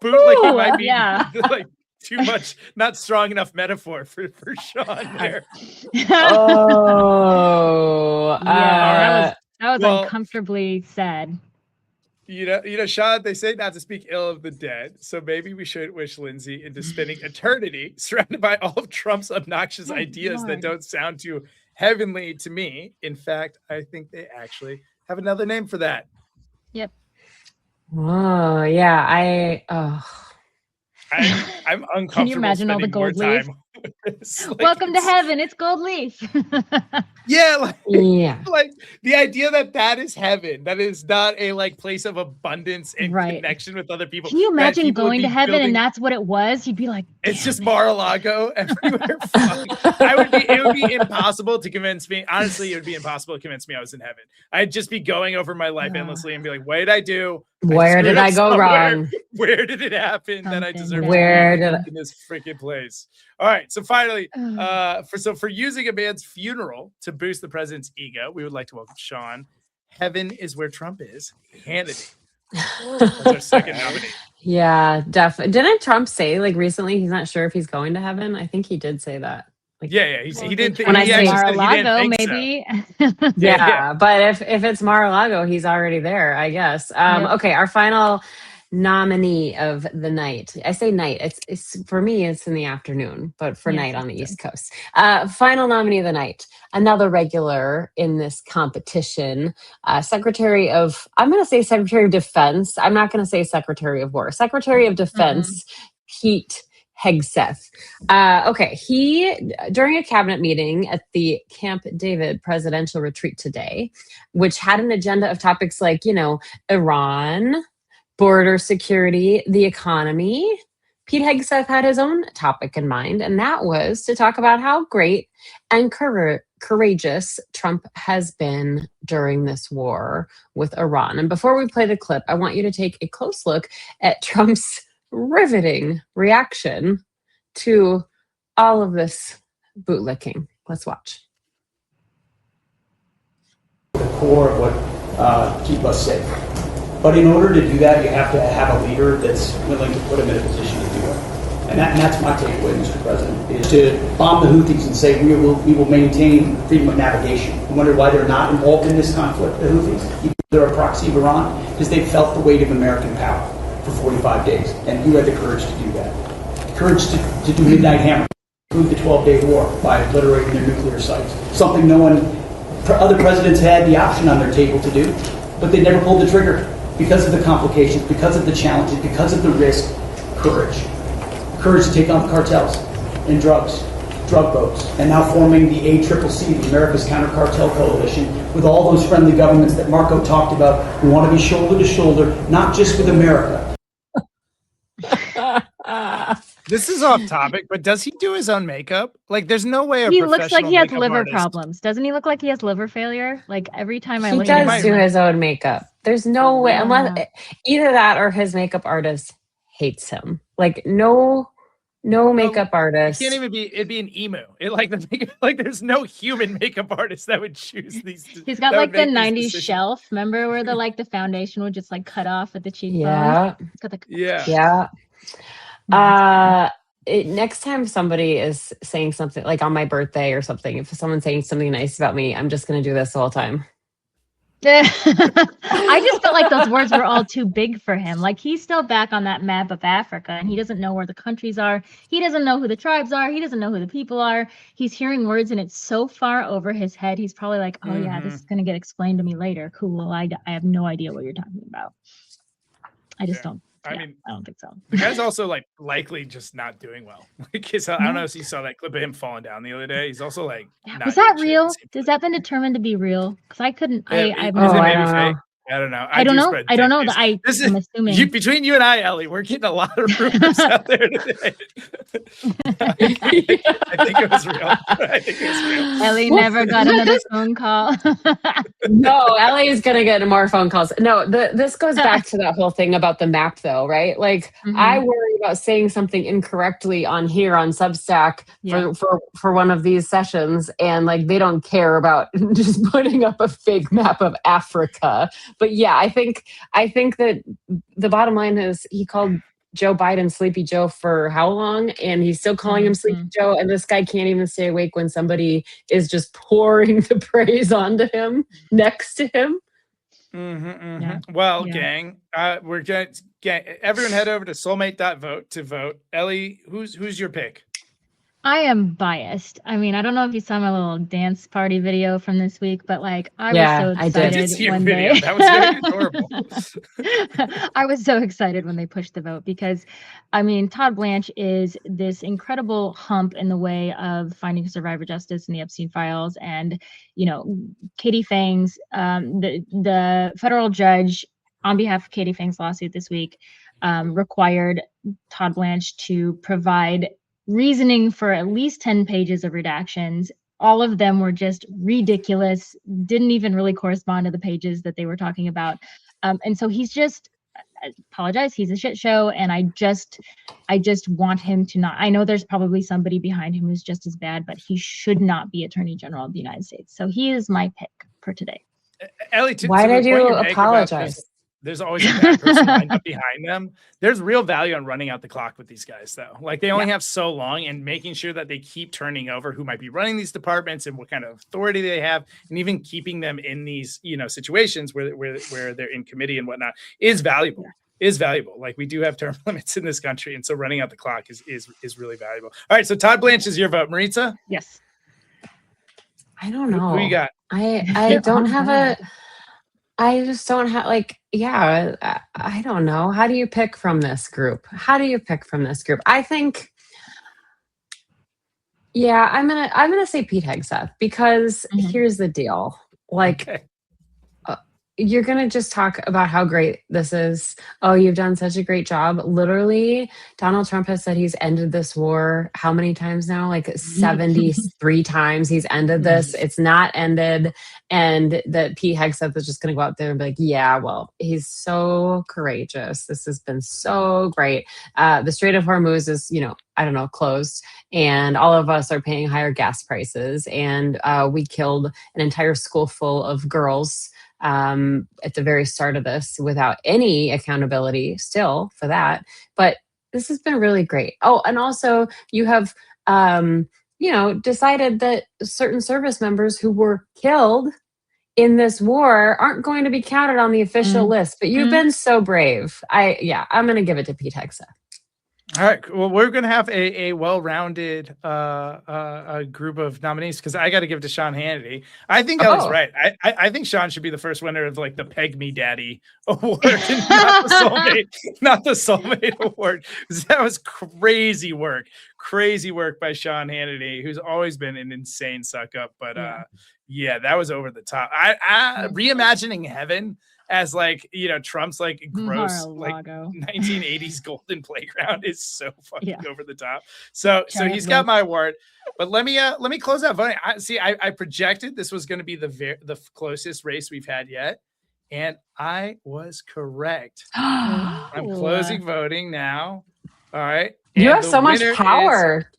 Bootlicking might be like too much, not strong enough metaphor for Sean there.
That was uncomfortably said.
You know, Sean, they say not to speak ill of the dead, so maybe we should wish Lindsey into spending eternity surrounded by all of Trump's obnoxious ideas that don't sound too heavenly to me. In fact, I think they actually have another name for that.
Yep.
Oh, yeah.
I'm uncomfortable.
Can you imagine all the gold leaf? Welcome to heaven. It's gold leaf.
Like the idea that is heaven. That is not a like place of abundance and connection with other people.
Can you imagine going to heaven and that's what it was? You'd be like,
it's just Mar-a-Lago everywhere. It would be impossible to convince me. Honestly, it would be impossible to convince me I was in heaven. I'd just be going over my life endlessly and be like, what did I do?
Where did I go wrong?
Where did it happen that I deserve
to be
in this freaking place? All right. So finally, for using a man's funeral to boost the president's ego, we would like to welcome Sean. Heaven is where Trump is. Hannity. That's our second nominee.
Yeah, definitely. Didn't Trump say like recently he's not sure if he's going to heaven? I think he did say that. Like,
he didn't think.
When I say Mar-a-Lago, maybe.
So. Yeah, but if it's Mar-a-Lago, he's already there, I guess. Okay, our final nominee of the night. I say night. It's for me. It's in the afternoon, but for night on the East Coast. Final nominee of the night. Another regular in this competition. Secretary of. I'm going to say Secretary of Defense. I'm not going to say Secretary of War. Secretary of Defense, Pete Hegseth. He, during a cabinet meeting at the Camp David presidential retreat today, which had an agenda of topics like, Iran, border security, the economy, Pete Hegseth had his own topic in mind, and that was to talk about how great and courageous Trump has been during this war with Iran. And before we play the clip, I want you to take a close look at Trump's riveting reaction to all of this bootlicking. Let's watch.
The core of what keep us safe. But in order to do that, you have to have a leader that's willing to put him in a position to do it. And that's my takeaway, Mr. President, is to bomb the Houthis and say we will maintain freedom of navigation. I wonder why they're not involved in this conflict, the Houthis. Even though they're a proxy of Iran, because they've felt the weight of American power for 45 days. And you had the courage to do that. The courage to do Midnight Hammer, conclude the 12-day war by obliterating their nuclear sites. Something no one, other presidents had the option on their table to do, but they never pulled the trigger because of the complications, because of the challenges, because of the risk. Courage to take on cartels and drugs, drug boats, and now forming the ACCC, the America's Counter Cartel Coalition, with all those friendly governments that Marco talked about. We want to be shoulder to shoulder, not just with America.
This is off topic, but does he do his own makeup? Like, there's no way
he looks like he has liver
artist...
problems. Doesn't he look like he has liver failure? Like every time I
look at him, he does do his own makeup. There's no way, unless either that or his makeup artist hates him. Like no makeup artist.
It can't even be. It'd be an emu. Like there's no human makeup artist that would choose these.
He's got like the '90s shelf. Remember where the foundation would just like cut off at the cheekbone?
Yeah.
Yeah.
Next time somebody is saying something like on my birthday or something, if someone's saying something nice about me, I'm just going to do this the whole time.
I just felt like those words were all too big for him. Like he's still back on that map of Africa and he doesn't know where the countries are. He doesn't know who the tribes are. He doesn't know who the people are. He's hearing words and it's so far over his head. He's probably like, oh yeah, this is going to get explained to me later. Cool. I have no idea what you're talking about. I just don't. I don't think so.
The guy's also like likely just not doing well. Like I don't know if you saw that clip of him falling down the other day. He's also like,
was that real? Has that been determined to be real? Because I couldn't. I don't know. I don't know. I'm assuming
between you and I, Ellie, we're getting a lot of rumors out there today. I think it was real.
Ellie never got another phone call.
No, Ellie is gonna get more phone calls. No, this goes back to that whole thing about the map, though, right? Like, I worry about saying something incorrectly on here on Substack for one of these sessions, and like they don't care about just putting up a fake map of Africa. But yeah, I think that the bottom line is he called Joe Biden Sleepy Joe for how long? And he's still calling him Sleepy Joe. And this guy can't even stay awake when somebody is just pouring the praise onto him next to him.
Well, gang, we're getting everyone head over to soulmate.vote to vote. Ellie, who's your pick?
I am biased. I mean, I don't know if you saw my little dance party video from this week, but like I was so excited when they
that was adorable.
I was so excited when they pushed the vote because I mean, Todd Blanche is this incredible hump in the way of finding survivor justice in the Epstein files. And, you know, Katie Fang's the federal judge on behalf of Katie Fang's lawsuit this week required Todd Blanche to provide reasoning for at least 10 pages of redactions. All of them were just ridiculous, didn't even really correspond to the pages that they were talking about. And so he's just, I apologize, he's a shit show. And I just want him to not, I know there's probably somebody behind him who's just as bad, but he should not be Attorney General of the United States. So he is my pick for today.
Ellie,
why did you apologize?
There's always a bad person lined up behind them. There's real value on running out the clock with these guys, though. Like they only have so long, and making sure that they keep turning over who might be running these departments and what kind of authority they have, and even keeping them in these, you know, situations where they're in committee and whatnot is valuable. Is valuable. Like we do have term limits in this country, and so running out the clock is really valuable. All right, so Todd Blanche is your vote, Maritza.
Yes.
I don't know.
Who you got?
I don't have I just don't have I don't know. How do you pick from this group? I think, I'm gonna say Pete Hegseth because here's the deal. Like, you're gonna just talk about how great this is. Oh, you've done such a great job. Literally, Donald Trump has said he's ended this war how many times now? Like 73 times he's ended this. It's not ended. And that Pete Hegseth is just gonna go out there and be like, yeah, well, he's so courageous. This has been so great. The Strait of Hormuz is, closed. And all of us are paying higher gas prices. And we killed an entire school full of girls at the very start of this without any accountability still for that. But this has been really great. Oh, and also you have, decided that certain service members who were killed in this war aren't going to be counted on the official list, but you've been so brave. I'm going to give it to Pete Hegseth.
All right. Well, we're going to have a well-rounded group of nominees because I got to give it to Sean Hannity. I think Ellie's right. I think Sean should be the first winner of like the Peg Me Daddy award, and not the soulmate award. That was crazy work by Sean Hannity, who's always been an insane suck up. But yeah, that was over the top. Reimagining heaven as like, you know, Trump's like gross like 1980s golden playground is so fucking over the top. So he's got my award. But let me close out voting. I projected this was going to be the closest race we've had yet, and I was correct. I'm closing voting now. All right.
And you have so much power.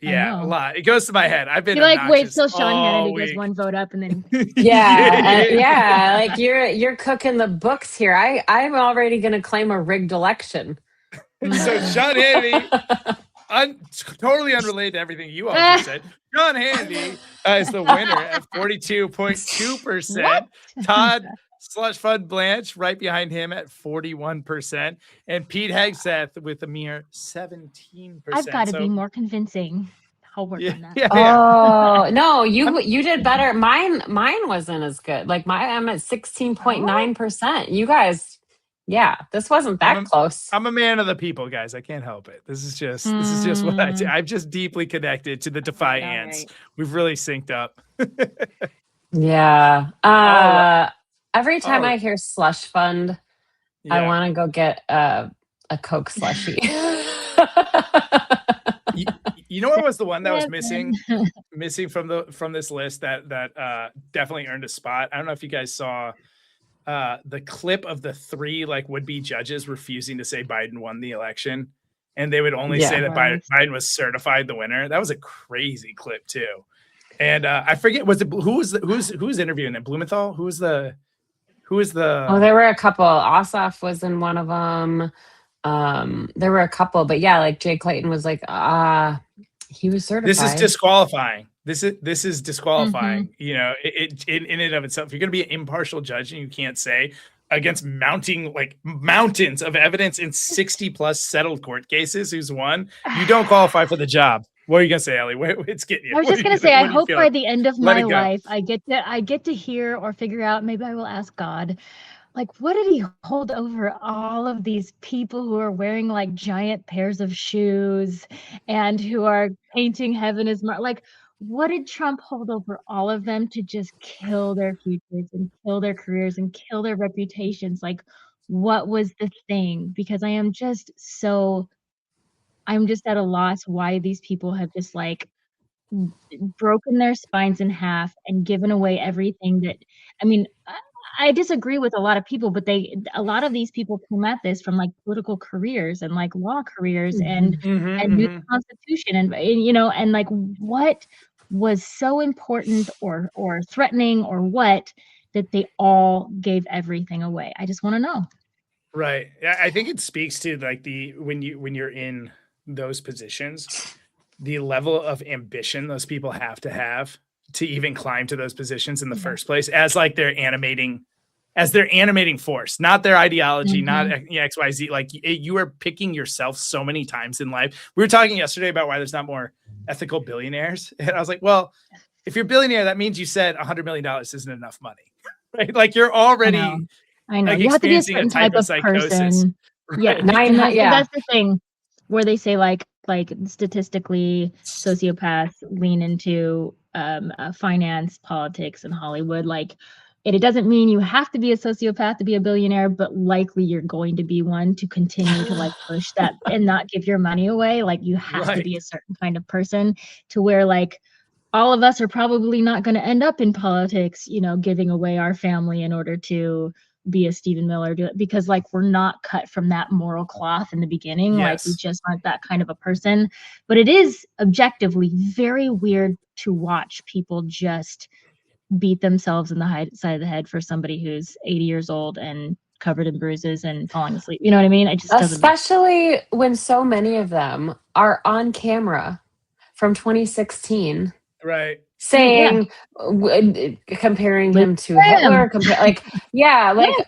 Yeah, a lot. It goes to my head. I've been
wait till Sean Hannity gets one vote up and then
like you're cooking the books here. I'm already gonna claim a rigged election.
So Sean Hannity, totally unrelated to everything you all just said. Sean Hannity is the winner at 42.2%. Todd Slush Fund Blanche right behind him at 41%, and Pete Hegseth with a mere 17%.
I've got to be more convincing. I'll work on that.
Oh no, you did better. Mine wasn't as good. Like I'm at 16.9%. You guys, this wasn't that close.
I'm a man of the people, guys. I can't help it. This is just what I do. I'm just deeply connected to the Defiance. Right. We've really synced up.
Every time I hear slush fund, I want to go get a Coke slushie.
You know what was the one that was missing from this list that definitely earned a spot? I don't know if you guys saw the clip of the 3 like would-be judges refusing to say Biden won the election, and they would only say that Biden was certified the winner. That was a crazy clip too. And I forget who's interviewing it? Blumenthal? Who was the
Oh, there were a couple. Ossoff was in one of them. There were a couple, but like Jay Clayton was like, he was certified.
This is disqualifying. This is disqualifying. Mm-hmm. You know, it in and of itself. If you're going to be an impartial judge and you can't say against mounting like mountains of evidence in 60 plus settled court cases who's won, you don't qualify for the job. What are you gonna say, Ellie? It's getting you.
I was just gonna say, I hope by the end of my life, I get to hear or figure out. Maybe I will ask God, like, what did he hold over all of these people who are wearing like giant pairs of shoes and who are painting heaven as like, what did Trump hold over all of them to just kill their futures and kill their careers and kill their reputations? Like, what was the thing? Because I'm just at a loss why these people have just like broken their spines in half and given away everything that, I mean, I disagree with a lot of people, but a lot of these people come at this from like political careers and like law careers and knew the Constitution and you know, and like what was so important or threatening or what that they all gave everything away. I just want to know.
Right. Yeah, I think it speaks to like when you're in those positions, the level of ambition those people have to even climb to those positions in the first place as like their animating force, not their ideology, not XYZ. Like you are picking yourself so many times in life. We were talking yesterday about why there's not more ethical billionaires. And I was like, well, if you're a billionaire, that means you said $100 million isn't enough money, right? Like you're already
I know.
Like
you have to be a
experiencing
certain type of
psychosis.
Person.
Right.
Yeah. That's the thing where they say like statistically sociopaths lean into finance, politics, and Hollywood. Like it doesn't mean you have to be a sociopath to be a billionaire, but likely you're going to be one to continue to like push that and not give your money away. Like you have to be a certain kind of person to where like all of us are probably not going to end up in politics, you know, giving away our family in order to be a Stephen Miller, do it because like we're not cut from that moral cloth in the beginning. Like we just aren't that kind of a person. But it is objectively very weird to watch people just beat themselves in the side of the head for somebody who's 80 years old and covered in bruises and falling asleep. You know what I mean? I just
especially when so many of them are on camera from 2016.
Right.
saying, comparing him to Hitler,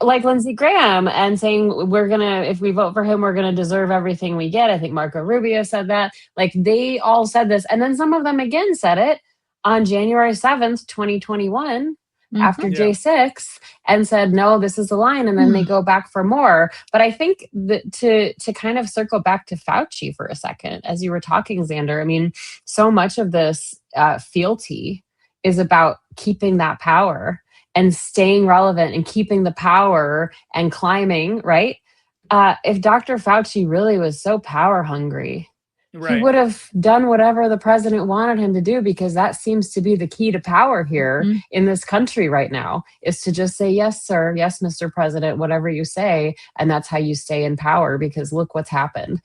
like Lindsey Graham, and saying if we vote for him, we're gonna deserve everything we get. I think Marco Rubio said that. Like, they all said this, and then some of them again said it on January 7th, 2021. After J6, and said, no, this is the line. And then they go back for more. But I think that to kind of circle back to Fauci for a second, as you were talking, Xander, I mean, so much of this fealty is about keeping that power and staying relevant and keeping the power and climbing, right? If Dr. Fauci really was so power hungry, he would have done whatever the president wanted him to do, because that seems to be the key to power here in this country right now, is to just say, yes, sir. Yes, Mr. President, whatever you say. And that's how you stay in power, because look what's happened.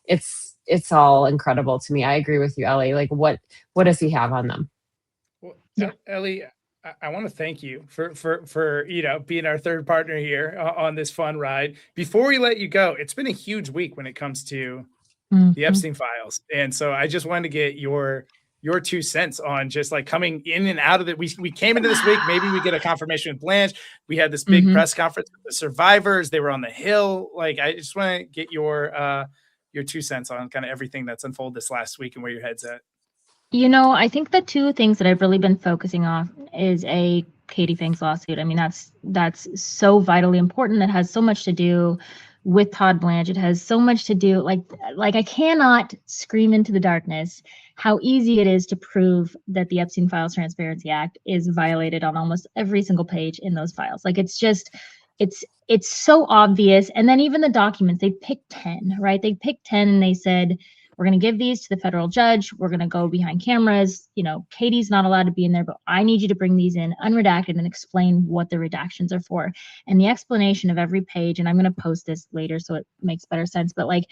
It's all incredible to me. I agree with you, Ellie. Like, what does he have on them?
Well, Ellie, I want to thank you for being our third partner here on this fun ride. Before we let you go, it's been a huge week when it comes to the Epstein files, and so I just wanted to get your 2 cents on just like coming in and out of it. We came into this week, maybe we get a confirmation with Blanche. We had this big press conference with the survivors. They were on the Hill. Like, I just want to get your 2 cents on kind of everything that's unfolded this last week and where your head's at.
I think the two things that I've really been focusing on is Katie Fang's lawsuit. I mean, that's so vitally important. It has so much to do with Todd Blanche. It has so much to do, like I cannot scream into the darkness how easy it is to prove that the Epstein Files Transparency Act is violated on almost every single page in those files. Like, it's so obvious. And then even the documents, they picked 10, right? They picked 10 and they said, we're going to give these to the federal judge. We're going to go behind cameras. Katie's not allowed to be in there, but I need you to bring these in unredacted and explain what the redactions are for. And the explanation of every page, and I'm going to post this later so it makes better sense, but like,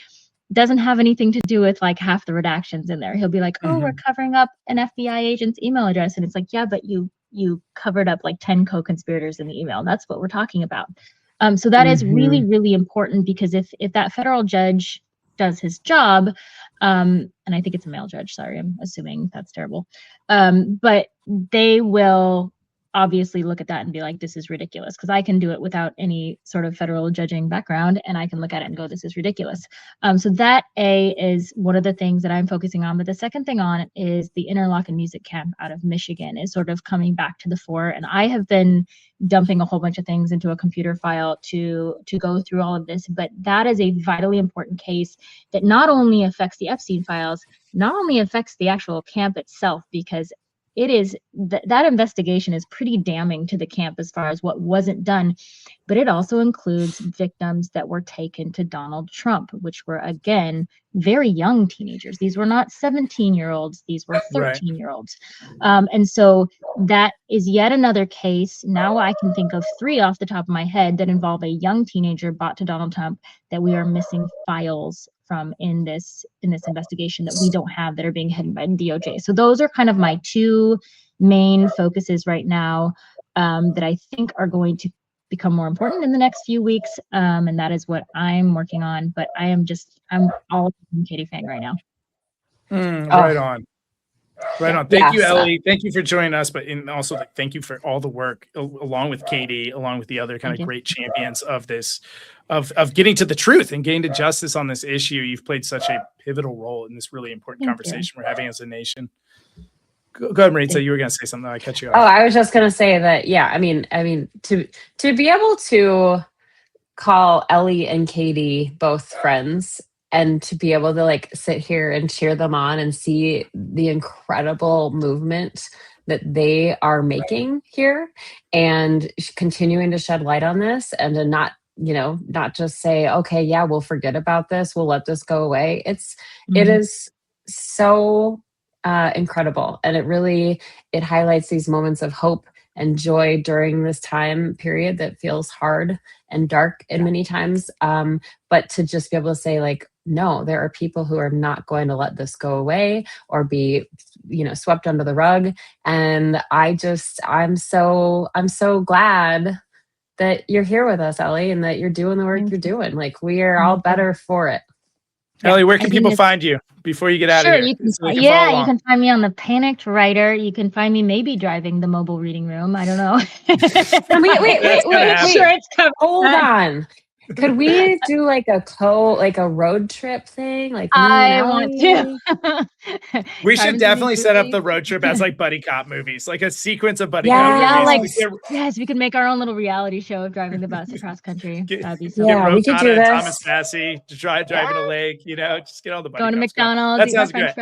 doesn't have anything to do with like half the redactions in there. He'll be like, oh, we're covering up an FBI agent's email address. And it's like, yeah, but you covered up like 10 co-conspirators in the email. And that's what we're talking about. So that is really, really important, because if that federal judge does his job, and I think it's a male judge, sorry, I'm assuming that's terrible, but they will obviously look at that and be like, this is ridiculous, because I can do it without any sort of federal judging background, and I can look at it and go, this is ridiculous. So that is one of the things that I'm focusing on. But the second thing on is the Interlochen Music Camp out of Michigan is sort of coming back to the fore. And I have been dumping a whole bunch of things into a computer file to go through all of this. But that is a vitally important case that not only affects the Epstein files, not only affects the actual camp itself, because it is that investigation is pretty damning to the camp as far as what wasn't done, but it also includes victims that were taken to Donald Trump, which were, again, very young teenagers. These were not 17-year-olds. These were 13-year-olds. And so that is yet another case. Now I can think of 3 off the top of my head that involve a young teenager brought to Donald Trump that we are missing files from in this investigation that we don't have, that are being hidden by the DOJ. So those are kind of my 2 main focuses right now, that I think are going to become more important in the next few weeks. And that is what I'm working on. But I'm all in Katie Fang right now.
Right on. Right on. Thank you, Ellie. Thank you for joining us, but also thank you for all the work along with Katie, along with the other kind of great champions of this, of getting to the truth and getting to justice on this issue. You've played such a pivotal role in this really important conversation we're having as a nation. Go ahead, Maritza. You were going to say something. I cut you off.
Oh, I was just going to say that. Yeah, I mean, to be able to call Ellie and Katie both friends, and to be able to like sit here and cheer them on and see the incredible movement that they are making here, and continuing to shed light on this, and to not just say, okay, yeah, we'll forget about this, we'll let this go away. It is so incredible, and it highlights these moments of hope and joy during this time period that feels hard and dark in many times, but to just be able to say, like, no, there are people who are not going to let this go away or be swept under the rug. And I'm so glad that you're here with us, Ellie, and that you're doing the work you're doing. Like, we are all better for it.
Ellie, where can people find you before you get out of here?
You can, you can find me on the Panicked Writer. You can find me maybe driving the mobile reading room. I don't know.
wait. Sure, it's covered. Hold on. Could we do like a road trip thing? Like
I want to.
We should definitely set up the road trip as like buddy cop movies, like a sequence of buddy cop movies.
Yes, we could make our own little reality show of driving the bus across country. That'd be so
we could do this.
Thomas Massey to driving a lake, just get all the buddy
going to McDonald's.
That sounds great.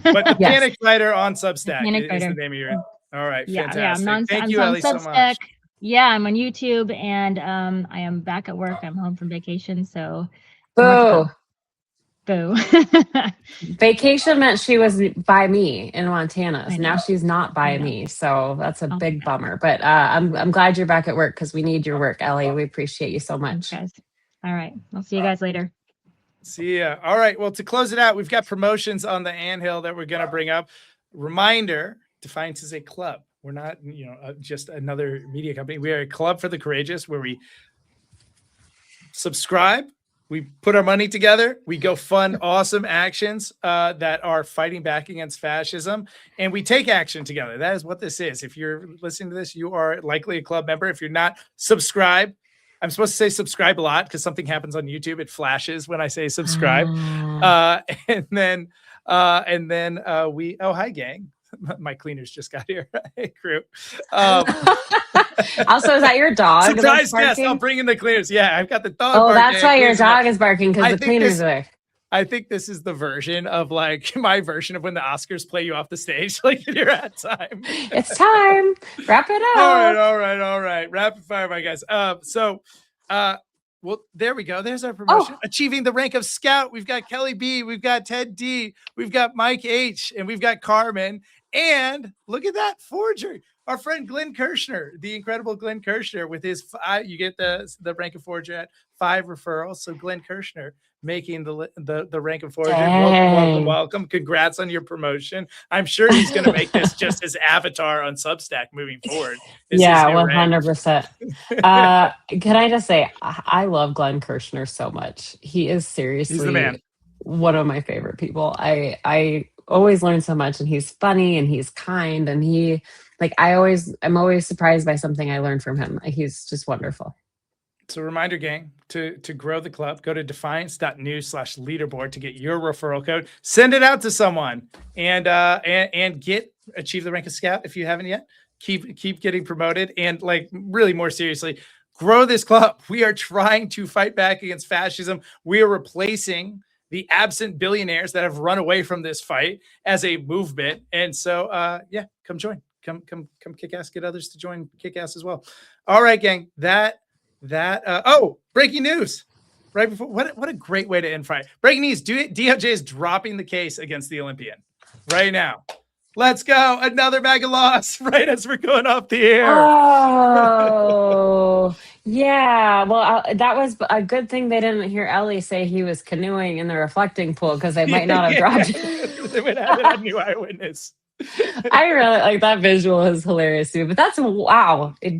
But the Panic Writer on Substack is the name of your. All right, fantastic. Thank you, Ellie, so much.
Yeah, I'm on YouTube, and I am back at work. I'm home from vacation, so
boo.
Vacation
meant she was by me in Montana, so now she's not by me. So that's a big bummer. But I'm glad you're back at work because we need your work, Ellie. We appreciate you so much.
Guys. All right, I'll see you guys later.
See ya. All right. Well, to close it out, we've got promotions on the Anthill that we're going to bring up. Reminder: Defiance is a club. We're not, just another media company. We are a club for the courageous where we subscribe, we put our money together, we go fund awesome actions that are fighting back against fascism, and we take action together. That is what this is. If you're listening to this, you are likely a club member. If you're not, subscribe. I'm supposed to say subscribe a lot because something happens on YouTube. It flashes when I say subscribe. And then hi, gang. My cleaners just got here. Hey, crew.
Also, is that your dog?
Surprise guest. I'll bring in the cleaners. Yeah, I've got the dog.
Oh, that's why your dog is barking because the cleaners are there.
I think this is the version of like my version of when the Oscars play you off the stage, like you're at time.
It's time. Wrap it up.
All right. Rapid fire, my guys. Well, there we go. There's our promotion. Achieving the rank of Scout. We've got Kelly B. We've got Ted D. We've got Mike H. And we've got Carmen. And look at that forger. Our friend Glenn Kirshner, the incredible Glenn Kirshner, with his you get the rank of forger at 5 referrals. So Glenn Kirshner making the rank of forger. Welcome. Congrats on your promotion. I'm sure he's going to make this just his avatar on Substack moving forward.
100%. Can I just say, I love Glenn Kirshner so much. He is seriously
he's the man.
One of my favorite people. I always learn so much, and he's funny and he's kind, and I'm always surprised by something I learned from him. He's just wonderful.
So reminder, gang, to grow the club, go to defiance.news/leaderboard to get your referral code. Send it out to someone and achieve the rank of Scout if you haven't yet. Keep getting promoted, and like really more seriously, grow this club. We are trying to fight back against fascism. We are replacing the absent billionaires that have run away from this fight as a movement. And so, come join. Come kick ass. Get others to join kick ass as well. All right, gang. Breaking news. Right before what a great way to end Friday. Breaking news. DOJ is dropping the case against the Olympian right now. Let's go. Another MAGA loss right as we're going off the air.
Oh, yeah. Well, that was a good thing they didn't hear Ellie say he was canoeing in the reflecting pool because they might not have dropped it.
They would have a new eyewitness.
I really like that visual is hilarious too, but that's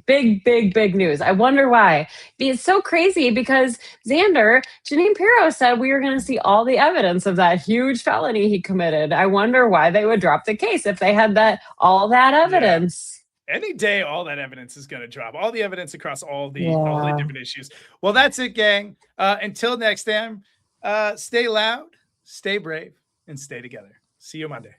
big news. I wonder why. It's so crazy because Janine Pirro said we were going to see all the evidence of that huge felony he committed. I wonder why they would drop the case if they had all that evidence.
Yeah. Any day, all that evidence is going to drop. All the evidence across all the different issues. Well, that's it, gang. Until next time, stay loud, stay brave, and stay together. See you Monday.